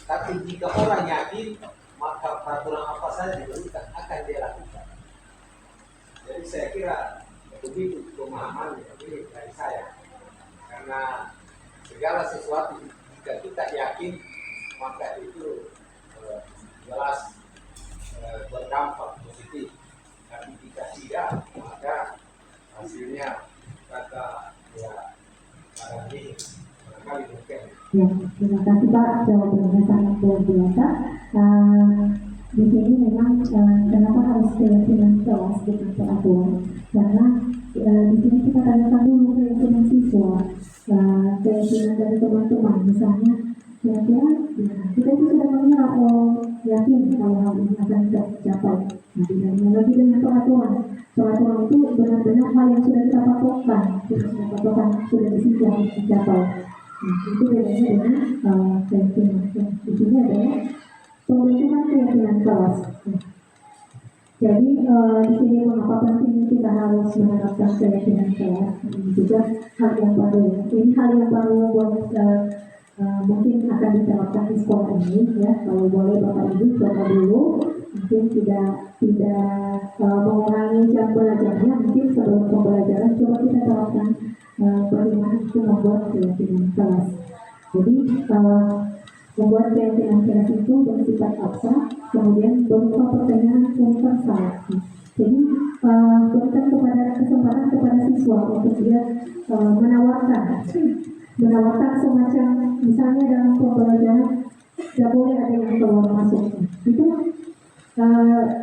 Tapi jika orang yakin, maka peraturan apa saja diberikan akan dia lakukan. Jadi saya kira begitu pemahaman ini dari saya. Karena segala sesuatu jika kita yakin, maka itu jelas berdampak positif. Tapi jika tidak, maka hasilnya kata ya barangkali mungkin. Ya, terima kasih Pak, jawabannya sangat luar biasa. Di sini memang kenapa harus keyakinan kelas bukan peraturan? Karena di sini kita tanyakan dulu keyakinan siswa, keyakinan dari teman-teman. Misalnya, kira-kira ya, kita itu sudah mengira yakin kalau hal ini akan tercapai. Nah, tidak lagi dengan peraturan. Peraturan itu benar-benar hal yang sudah kita patokkan, sudah disita dicapai. Nah, itu bedanya dengan keyakinan. Di sini adalah pembentukan keyakinan kelas. Jadi di sini mengapa penting kita harus menerapkan keyakinan kelas? Ini juga hal yang baru. Ini hal yang baru buat mungkin akan diterapkan di sekolah ini, ya. Kalau boleh Bapak Ibu coba dulu, mungkin tidak mengurangi jam belajarnya, mungkin sebelum pembelajaran coba kita terapkan bagaimana itu membuat keyakinan kelas. Jadi membuat keyakinan kelas itu bersifat abstrak, kemudian berupa pertanyaan universal. Jadi berikan kesempatan kepada siswa untuk dia menawarkan semacam, misalnya dalam pembelajaran tidak boleh ada yang keluar masuk. Itu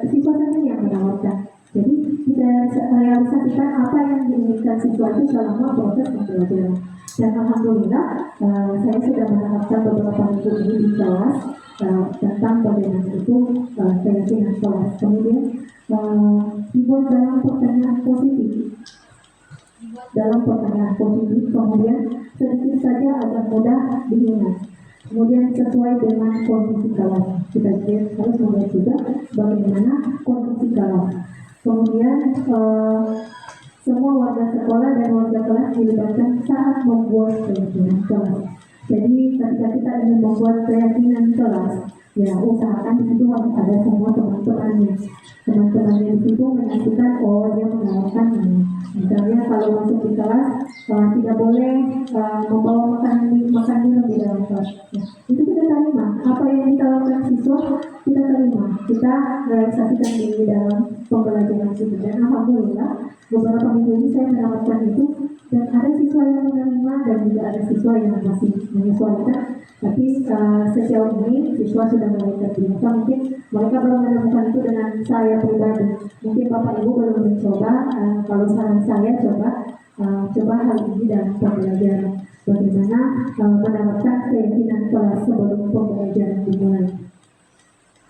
siswa sendiri yang menawarkan. Jadi kita realisasikan apa yang diinginkan siswa itu selama proses pembelajaran. Dan alhamdulillah saya sudah menerapkan beberapa minggu ini di kelas tentang bagaimana itu keyakinan kelas. Kemudian dibuat dalam pertanyaan positif. Kemudian sedikit saja agar mudah diingat. Kemudian sesuai dengan kondisi kelas, kita harus melihat juga bagaimana kondisi kelas. Kemudian semua warga sekolah dan warga kelas dilibatkan saat membuat keyakinan kelas. Jadi ketika kita ingin membuat keyakinan kelas, ya usahakan di situ harus ada semua teman-temannya. Teman-temannya di situ menyaksikan, oh dia menawarkan ini. Misalnya kalau masuk di kelas tidak boleh membawa makan minum di dalam kelas. Ya, itu kita terima. Apa yang ditawarkan siswa kita terima. Kita realisasikan di dalam pembelajaran itu. Dan alhamdulillah beberapa minggu ini saya mendapatkan itu. Dan ada siswa yang menerima dan juga ada siswa yang masih menyesuaikan. Tapi sejauh ini siswa sudah mulai terbiasa. Mungkin mereka belum menemukan itu dengan saya pribadi. Mungkin Bapak Ibu belum mencoba. Kalau saran saya coba hal ini dalam pembelajaran. Bagaimana mendapatkan keyakinan kelas sebelum pembelajaran dimulai.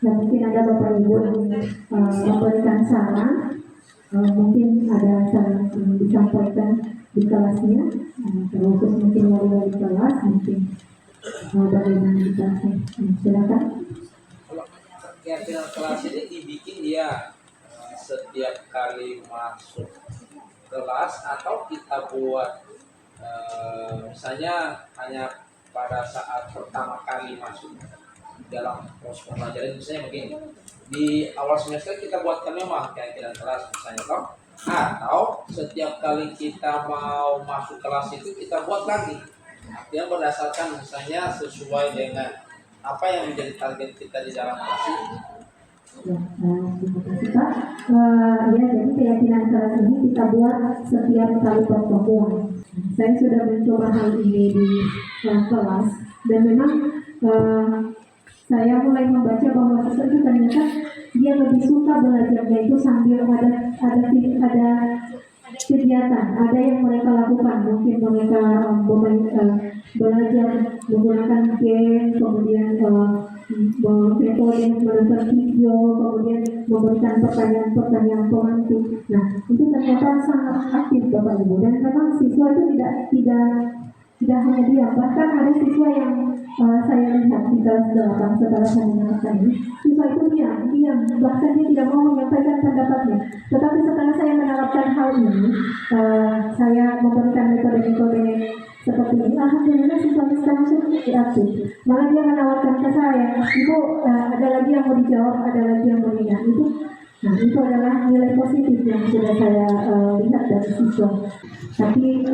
Dan mungkin ada Bapak Ibu yang memberikan saran. Mungkin ada saran yang disampaikan di kelasnya, terkhusus mungkin wali-wali kelas, mungkin bagaimana di kelasnya. Silakan. Kalau keyakinan kelas ini dibikin dia setiap kali masuk kelas atau kita buat misalnya hanya pada saat pertama kali masuk dalam proses pembelajaran, misalnya begini, di awal semester kita buatkan memang keyakinan kelas misalnya toh, atau setiap kali kita mau masuk kelas itu kita buat lagi, yang berdasarkan misalnya sesuai dengan apa yang menjadi target kita di dalam kelas itu. Ya, terima kasih Pak. Ya, jadi keyakinan kelas ini kita buat setiap kali pertemuan. Saya sudah mencoba hal ini di kelas dan memang saya mulai membaca bahwa siswa itu ternyata dia lebih suka belajarnya itu sambil ada kegiatan, ada yang mereka lakukan. Mungkin mereka belajar menggunakan game, kemudian metode menonton video, kemudian memberikan pertanyaan-pertanyaan pemantik. Nah, itu ternyata sangat aktif Bapak Ibu, dan memang siswa itu tidak tidak hanya diam, bahkan ada siswa yang saya lihat di kelas 8 setelah saya menerapkan ini, siswa itu diam, bahkan dia tidak mau menyampaikan pendapatnya. Tetapi setelah saya menerapkan hal ini, saya memberikan metode-metode seperti ini, alhamdulillah siswa sekarang sudah aktif. Malah dia menawarkan ke saya, ibu ada lagi yang mau dijawab, ada lagi yang mau tidak. Itu adalah nilai positif yang sudah saya lihat dari siswa. Tapi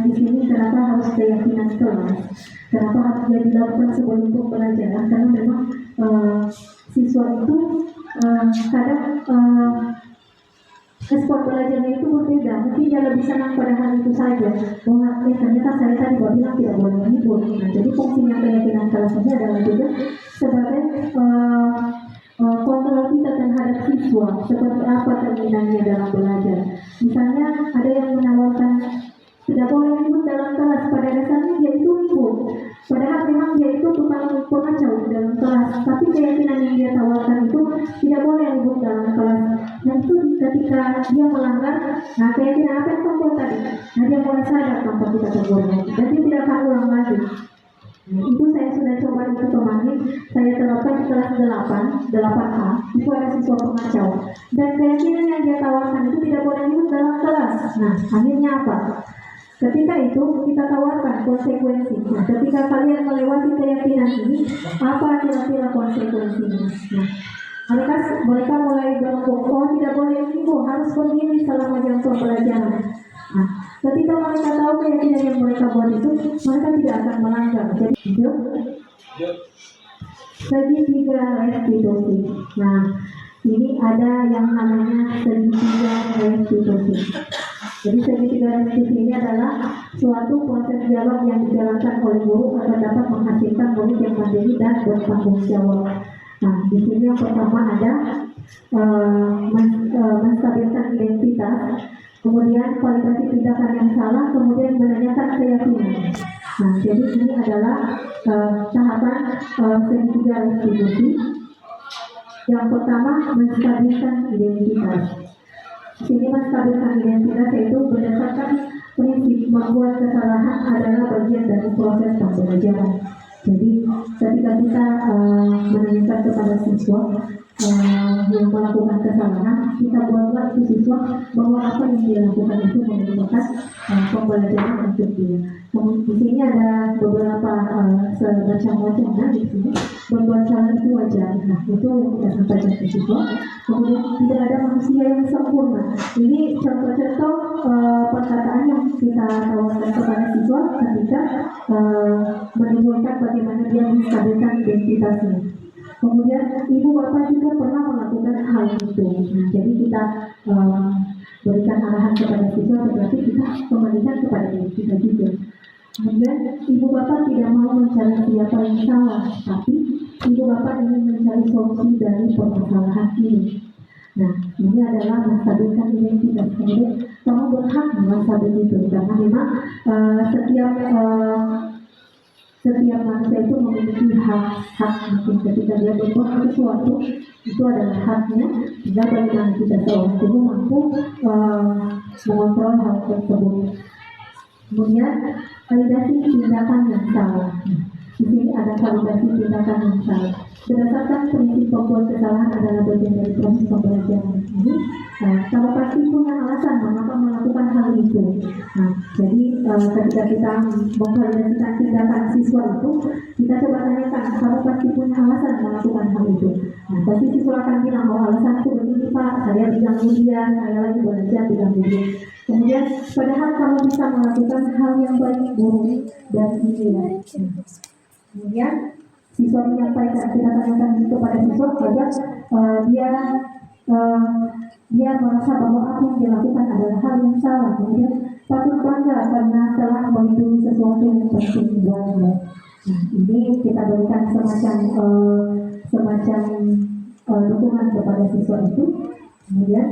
di sini kenapa harus keyakinan kelas? Kenapa harus dia dilakukan sebelum pembelajaran? Karena memang siswa itu kadang respon belajarnya itu berbeda. Mungkin dia lebih senang pada hal itu saja. Ternyata saya tadi bilang tidak boleh menghibur. Nah, jadi fungsinya keyakinan kelas ini adalah juga sebagai kontrol kita terhadap siswa, seperti apa keinginannya dalam belajar. Misalnya ada yang menawarkan tidak boleh ribut dalam kelas, pada dasarnya dia itu ribut, padahal memang dia itu tukang pengacau dalam kelas, tapi keyakinan yang dia tawarkan itu tidak boleh ribut dalam kelas. Dan itu ketika dia melanggar, nah keyakinan apa yang kamu tadi, nah dia mulai sadar tanpa kita tegur lagi, dan dia tidak akan ulang lagi. Itu saya sudah coba itu kemarin, saya terapkan di kelas 8A, itu ada siswa pengacau, dan keyakinan yang dia tawarkan itu tidak boleh ribut dalam kelas. Nah, akhirnya apa? Ketika itu kita tawarkan konsekuensi. Nah, ketika kalian melewati keyakinan ini, apa kira-kira konsekuensinya? Nah, mereka mulai berhukum, oh tidak boleh ibu, harus begini selama jam pembelajaran. Nah, ketika mereka tahu keyakinan yang mereka buat itu, mereka tidak akan melanggar. Jadi itu segitiga restitusi. Nah, ini ada yang namanya segitiga restitusi. Jadi segitiga restitusi ini adalah suatu proses dialog yang dijalankan oleh guru agar dapat menghasilkan murid yang mandiri dan bertanggung jawab. Nah, di sini yang pertama ada menstabilkan identitas, kemudian kualifikasi tindakan yang salah, kemudian menanyakan keyakinan. Nah, jadi ini adalah tahapan segitiga restitusi. Yang pertama, menstabilkan identitas. Sini menstabilkan identitas yaitu berdasarkan prinsip membuat kesalahan adalah bagian dari proses pembelajaran. Jadi ketika kita menanyakan kepada siswa yang melakukan kesalahan, kita buatlah itu siswa bahwa apa yang dia lakukan itu merupakan pembelajaran untuk dia. Kemudian di sini ada beberapa semacam-macamnya di sini. Berbuat salah itu wajar. Nah, itu yang kita sampaikan ke siswa. Kemudian tidak ada manusia yang sempurna. Ini contoh-contoh perkataan yang kita tawarkan kepada siswa ketika menimbulkan bagaimana dia menstabilkan identitasnya. Kemudian ibu bapak juga pernah melakukan hal itu. Nah, jadi kita berikan arahan kepada siswa, tetapi kita kembalikan kepada diri kita juga. Kemudian ibu bapak tidak mau mencari siapa yang salah, tapi ibu bapak ingin mencari solusi dari permasalahan ini. Nah, ini adalah menstabilkan identitas. Kemudian kamu berhak merasa begitu, karena memang setiap manusia itu memiliki hak. Mungkin ketika dia berbuat sesuatu, itu adalah haknya. Tidak bagaimana kita seorang guru mampu mengontrol hal tersebut. Kemudian validasi tindakan yang salah. Di sini ada validasi tindakan yang salah. Berdasarkan prinsip pembuat kesalahan adalah bagian dari proses pembelajaran ini. Kamu pasti punya alasan mengapa melakukan hal itu. Nah, jadi ketika kita memvalidasikan tindakan siswa itu, kita coba tanyakan, kamu pasti punya alasan melakukan hal itu. Nah, pasti siswa akan bilang, oh alasanku begini Pak, saya diganggu dia, saya lagi belajar diganggu dia. Kemudian, padahal kamu bisa melakukan hal yang baik, buruk, dan ideal. Kemudian, siswa menyampaikan, kita tanyakan kepada siswa agar dia merasa bahwa apa yang dilakukan adalah hal yang salah. Kemudian patut bangga karena telah melindungi sesuatu yang penting buatnya. Nah, ini kita berikan semacam dukungan kepada siswa itu. Kemudian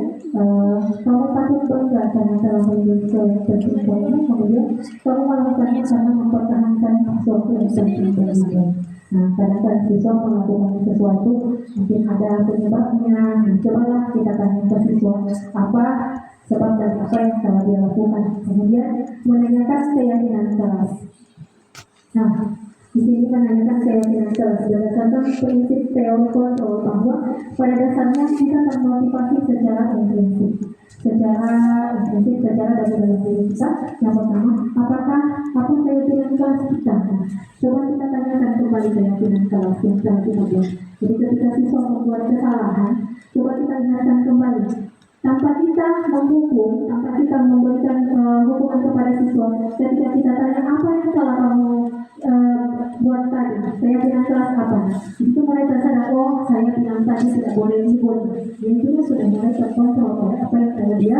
kamu patut bangga karena telah melindungi sesuatu yang penting buatnya. Kemudian kamu melakukannya karena mempertahankan sesuatu yang penting buatnya. Nah, kadang-kadang siswa melakukan sesuatu, mungkin ada penyebabnya. Nah, cobalah kita tanya ke siswa, apa sebab dan apa yang telah dia lakukan. Kemudian menanyakan keyakinan kelas. Nah, di sini menanyakan keyakinan kelas berdasarkan prinsip teori kontrol bahwa pada dasarnya kita termotivasi secara intrinsik, secara dari dalam diri kita. Yang pertama, apakah apa keyakinan kelas kita? Nah, coba kita tanyakan kembali keyakinan kelas yang telah kita buat. Jadi ketika siswa membuat kesalahan, coba kita ingatkan kembali. Tanpa kita menghukum, tanpa kita memberikan hukuman kepada siswa, ketika kita tanya apa yang telah kamu buat tadi, keyakinan kelas apa? Itu mulai tersadar, oh saya bilang tadi tidak boleh dihibur. Jadi itu sudah mulai terkontrol oleh apa yang telah dia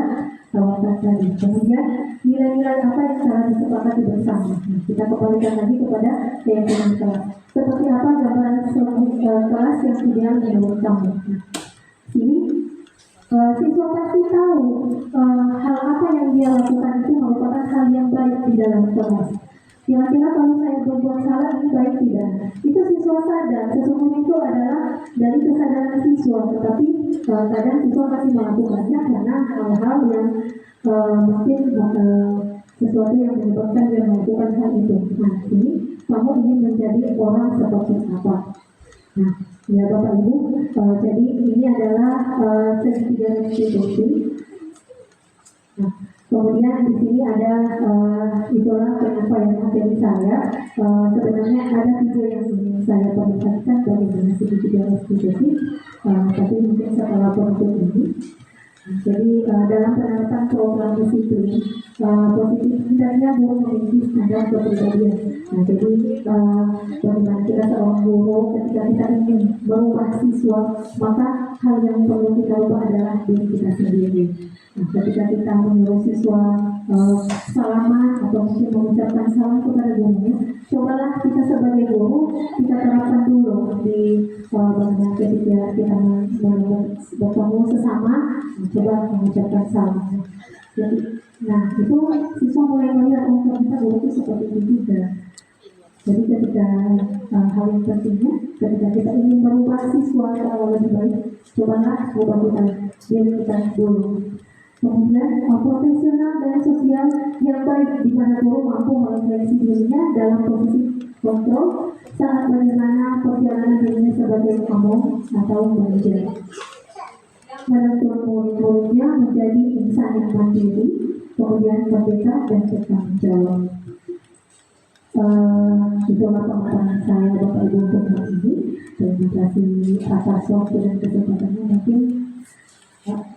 tawarkan tadi. Kemudian nilai-nilai apa yang telah disepakati bersama. Nah, kita kembalikan lagi kepada keyakinan kelas. Seperti apa gambaran kelas yang ideal menurut kamu? Nah, ini siswa pasti tahu hal apa yang dia lakukan itu merupakan hal yang baik di dalam kelas. Kira-kira kalau saya berbuat salah ini baik tidak? Itu siswa sadar, sesungguhnya itu adalah dari kesadaran siswa, tetapi kadang siswa masih melakukannya karena hal-hal yang mungkin sesuatu yang menyebabkan dia melakukan hal itu. Nah, ini kamu ingin menjadi orang seperti apa? Nah, ya Bapak Ibu, jadi ini adalah segitiga restitusi. Nah, kemudian di sini ada itulah penyampaian materi saya. Sebenarnya ada video yang ingin saya perlihatkan bagaimana segitiga restitusi, tapi mungkin setelah penutup ini. Jadi dalam penerapan program disiplin positif hendaknya guru memiliki standar kepribadian. Nah, jadi bagaimana kita seorang guru ketika kita ingin merubah siswa, maka hal yang perlu kita ubah adalah diri kita sendiri. Nah, ketika kita menyuruh siswa salaman atau mungkin mengucapkan salam kepada gurunya, cobalah kita sebagai guru kita terapkan dulu di bagaimana ketika kita bertemu sesama, coba mengucapkan salam. Jadi, nah itu siswa mulai melihat ternyata guru itu seperti itu juga. Jadi ketika hal yang pentingnya, ketika kita ingin merubah siswa lebih baik, cobalah ubah diri kita dulu. Kemudian profesional dan sosial yang baik di mana guru mampu merefleksi dirinya dalam posisi kontrol saat bagaimana perjalanan dirinya sebagai ngomong atau belajar. Menuntun murid-muridnya menjadi insan yang mandiri, kemudian merdeka dan bertanggung jawab. Itulah pemaparan saya Bapak Ibu untuk hari ini. Terima kasih atas waktu dan kesempatannya. Mungkin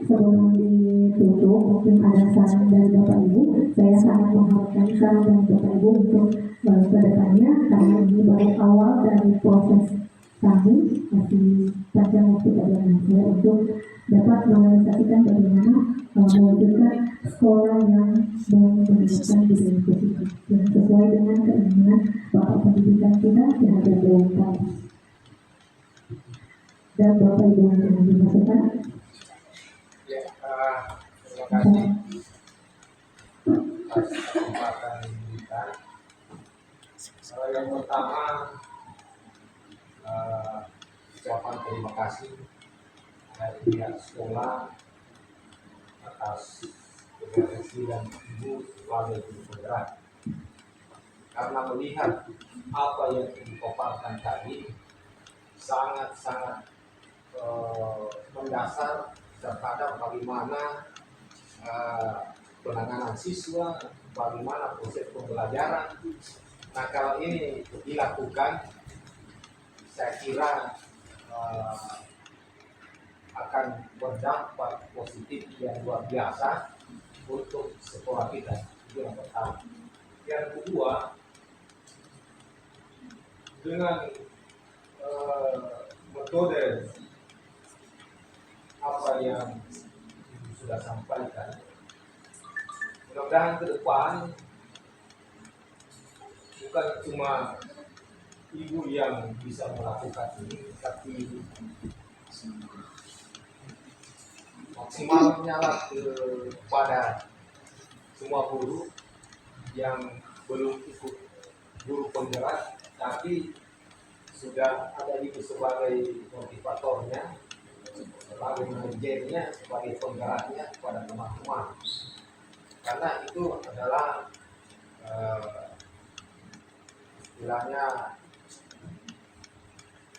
sebelum ditutup, mungkin ada saran dari Bapak Ibu. Saya sangat mengharapkan saran dari Bapak Ibu untuk kedepannya, karena ini baru awal dari proses kami, masih panjang waktu bagaimana saya untuk dapat merealisasikan bagaimana mewujudkan sekolah yang menunjukkan budaya positif yang sesuai dengan keinginan Bapak Pendidikan kita terhadap Dewan Pers. Dan Bapak Ibu yang dimasukkan. Ya, terima kasih atas kesempatan kita. Yang pertama, ucapan terima kasih dari pihak sekolah atas koordinasi dan ibu sebagai guru penggerak, karena melihat apa yang dipaparkan tadi sangat-sangat mendasar terhadap bagaimana penanganan siswa, bagaimana proses pembelajaran. Nah, kalau ini dilakukan, saya kira akan berdampak positif yang luar biasa untuk sekolah kita. Itu yang pertama. Yang kedua, dengan metode apa yang sudah sampaikan, mudah-mudahan ke depan bukan cuma ibu yang bisa melakukan ini, tapi maksimalnya lah kepada semua guru yang belum ikut guru penggerak, tapi sudah ada itu sebagai motivatornya, sebagai sebagai manajernya, sebagai penggeraknya kepada teman-teman. Karena itu adalah istilahnya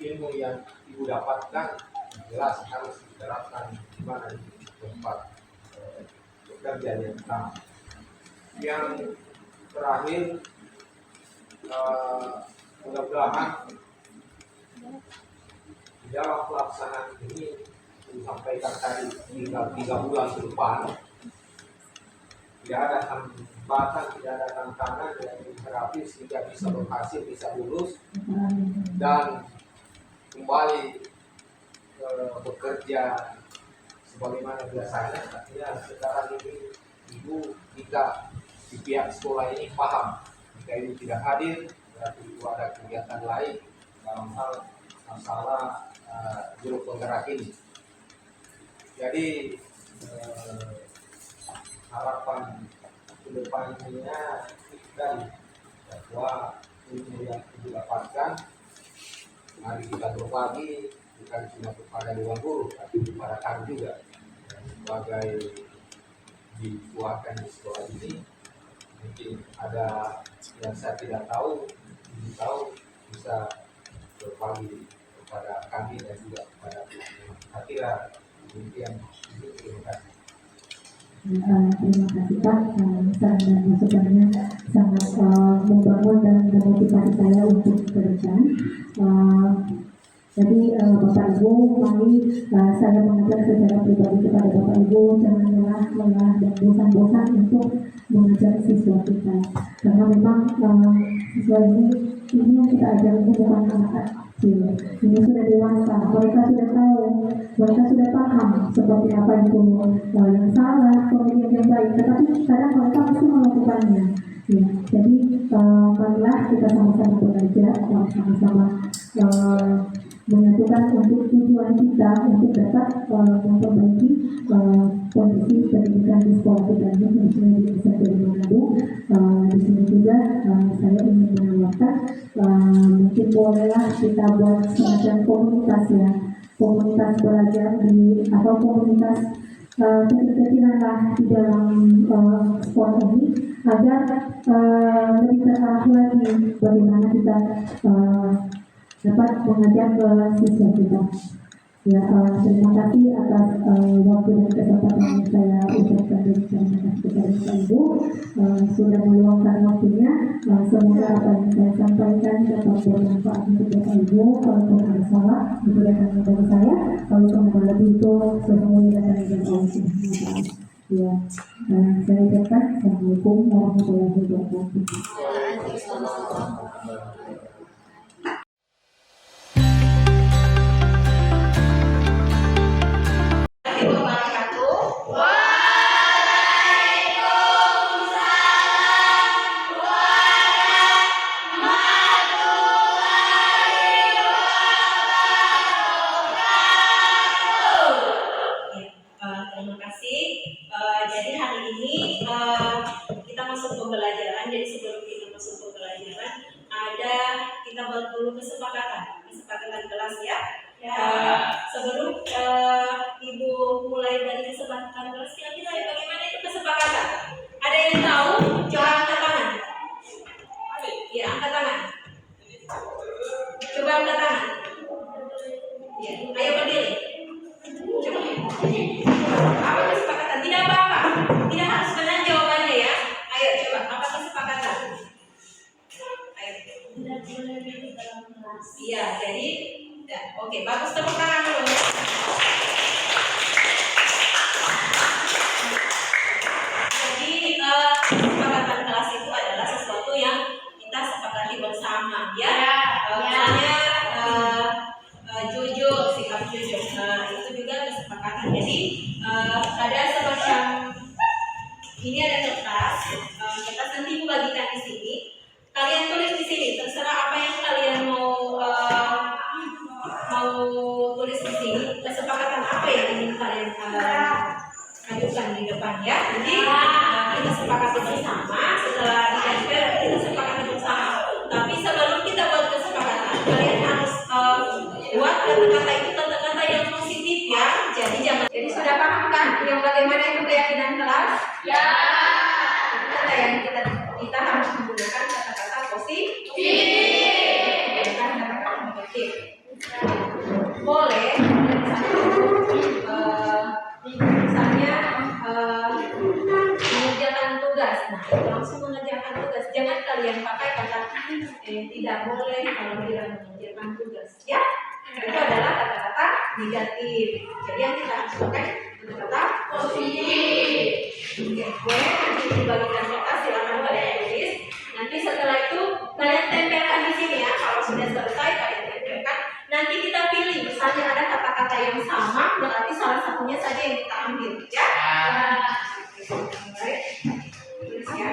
ilmu yang ibu dapatkan jelas harus diterapkan di mana di tempat bekerja yang pertama. Yang terakhir, mudah-mudahan di dalam pelaksanaan ini disampaikan tadi tinggal 3 bulan ke depan tidak ada hambatan, tidak ada tantangan yang terapi sehingga bisa berhasil, bisa lulus dan kembali bekerja sebagaimana biasanya. Artinya sekarang ini ibu jika di pihak sekolah ini paham jika ibu tidak hadir berarti ibu ada kegiatan lain dalam hal masalah juru penggerak ini. Jadi harapan kedepannya dari bahwa ilmu yang ibu dapatkan mari kita berbagi bukan cuma kepada dewan guru tapi kepada kami juga sebagai dikuatkan di sekolah ini. Mungkin ada yang saya tidak tahu, ibu tahu bisa berbagi kepada kami dan juga kepada teman-teman. Saya kira demikian. Terima kasih. Terima kasih Pak, saran dan masukannya sangat membangun dan memotivasi saya untuk bekerja. Jadi Bapak Ibu, mari saya mengajak secara pribadi kepada Bapak Ibu jangan lelah dan bosan-bosan untuk mengajar siswa kita. Karena memang siswa ini yang kita ajar ini bukan anak kecil, ini sudah dewasa, mereka sudah tahu, mereka sudah paham seperti apa itu yang salah, kemudian yang baik, tetapi kadang mereka masih melakukannya. Ya, jadi marilah kita sama-sama belajar, sama-sama menyatukan untuk tujuan kita untuk dapat memperbaiki kondisi pendidikan di sekolah kita ini, khususnya di SMP Manado. Di sini juga saya ingin menawarkan mungkin bolehlah kita buat semacam komunitas ya, komunitas belajar di atau komunitas kecil-kecilan lah di dalam sekolah ini agar lebih terarah lagi bagaimana kita dapat mengajar ke siswa kita. Ya, terima kasih atas waktu dan kesempatan yang saya ucapkan dan terima kasih kepada Bapak Ibu sudah meluangkan waktunya. Semoga apa yang saya sampaikan dapat bermanfaat untuk Bapak Ibu. Kalau ada salah, itu datangnya dari saya. Kalau kemudian lebih itu sesungguhnya datangnya dari Allah Subhanahu wa Ta'ala. Ya, saya ucapkan Assalamualaikum warahmatullahi wabarakatuh. Terima kasih. Jadi hari ini kita masuk pembelajaran. Jadi sebelum kita masuk pembelajaran, kita buat dulu kesepakatan kelas ya. Sebelum Ibu mulai dari kesepakatan kelas, kira-kira bagaimana itu kesepakatan? Ada yang tahu? Coba angkat tangan. Ya, angkat tangan. Coba angkat tangan. Ya, ayo berdiri. Coba. Apa kesepakatan? Tidak apa-apa. Tidak harus benar jawabannya ya. Ayo coba. Apa kesepakatan? Ayo. Iya. Jadi, ya, oke. Bagus, tepuk tangan dulu. Jadi kesepakatan kelas itu adalah sesuatu yang kita sepakati bersama, ya. Misalnya jujur, sikap jujur. Itu juga kesepakatan. Jadi ada semacam ini ada kertas, kertas nanti Ibu bagikan di sini. Kalian tulis di sini, terserah apa yang kalian mau tulis di sini. Kesepakatan apa yang ingin kalian ajukan di depan ya. Jadi kita sepakati bersama. Setelah kita sepakati bersama. Tapi sebelum kita buat kesepakatan, kalian harus buat kata-kata itu kata-kata yang positif ya. Jadi jangan Bagaimana itu keyakinan kelas? Ya. Itu kata yang kita harus menggunakan kata-kata positif. Bukan kata-kata negatif. Boleh misalnya mengerjakan tugas. Nah, langsung mengerjakan tugas. Jangan kalian pakai kata tidak boleh kalau tidak mengerjakan tugas. Ya, itu adalah kata-kata negatif. Jadi yang kita harus pakai kata-kata positif. Oke, boleh nanti dibagikan kertas, silakan kalian tulis. Nanti setelah itu kalian tempelkan di sini ya. Kalau sudah selesai kalian tempelkan. Nanti kita pilih. Misalnya ada kata-kata yang sama, berarti salah satunya saja yang kita ambil. Ya. Baik. Tulis ya.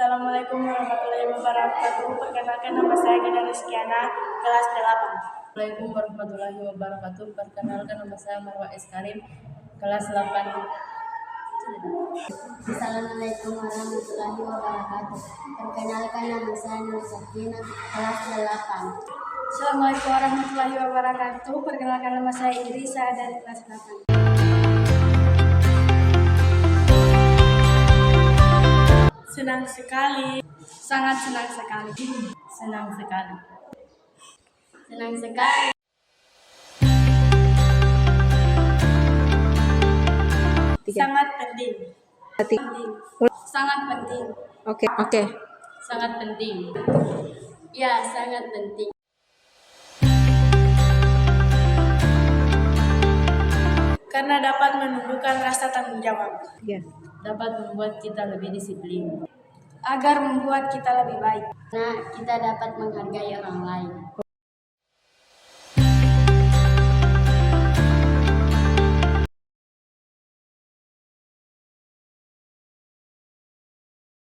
Assalamualaikum warahmatullahi wabarakatuh. Perkenalkan nama saya Gina Rizkiana, kelas 8. Assalamualaikum warahmatullahi wabarakatuh. Perkenalkan nama saya Marwa S. Karim, kelas 8. Assalamualaikum warahmatullahi wabarakatuh. Perkenalkan nama saya Nur Sakina, kelas 8. Assalamualaikum warahmatullahi wabarakatuh. Perkenalkan nama saya Idrisa dari kelas 8. Senang sekali, sangat senang sekali. Senang sekali. Senang sekali. Sangat penting. Sangat penting. Oke. Sangat penting. Ya, sangat penting. Karena dapat menumbuhkan rasa tanggung jawab. Dapat membuat kita lebih disiplin. Agar membuat kita lebih baik. Nah, kita dapat menghargai orang lain.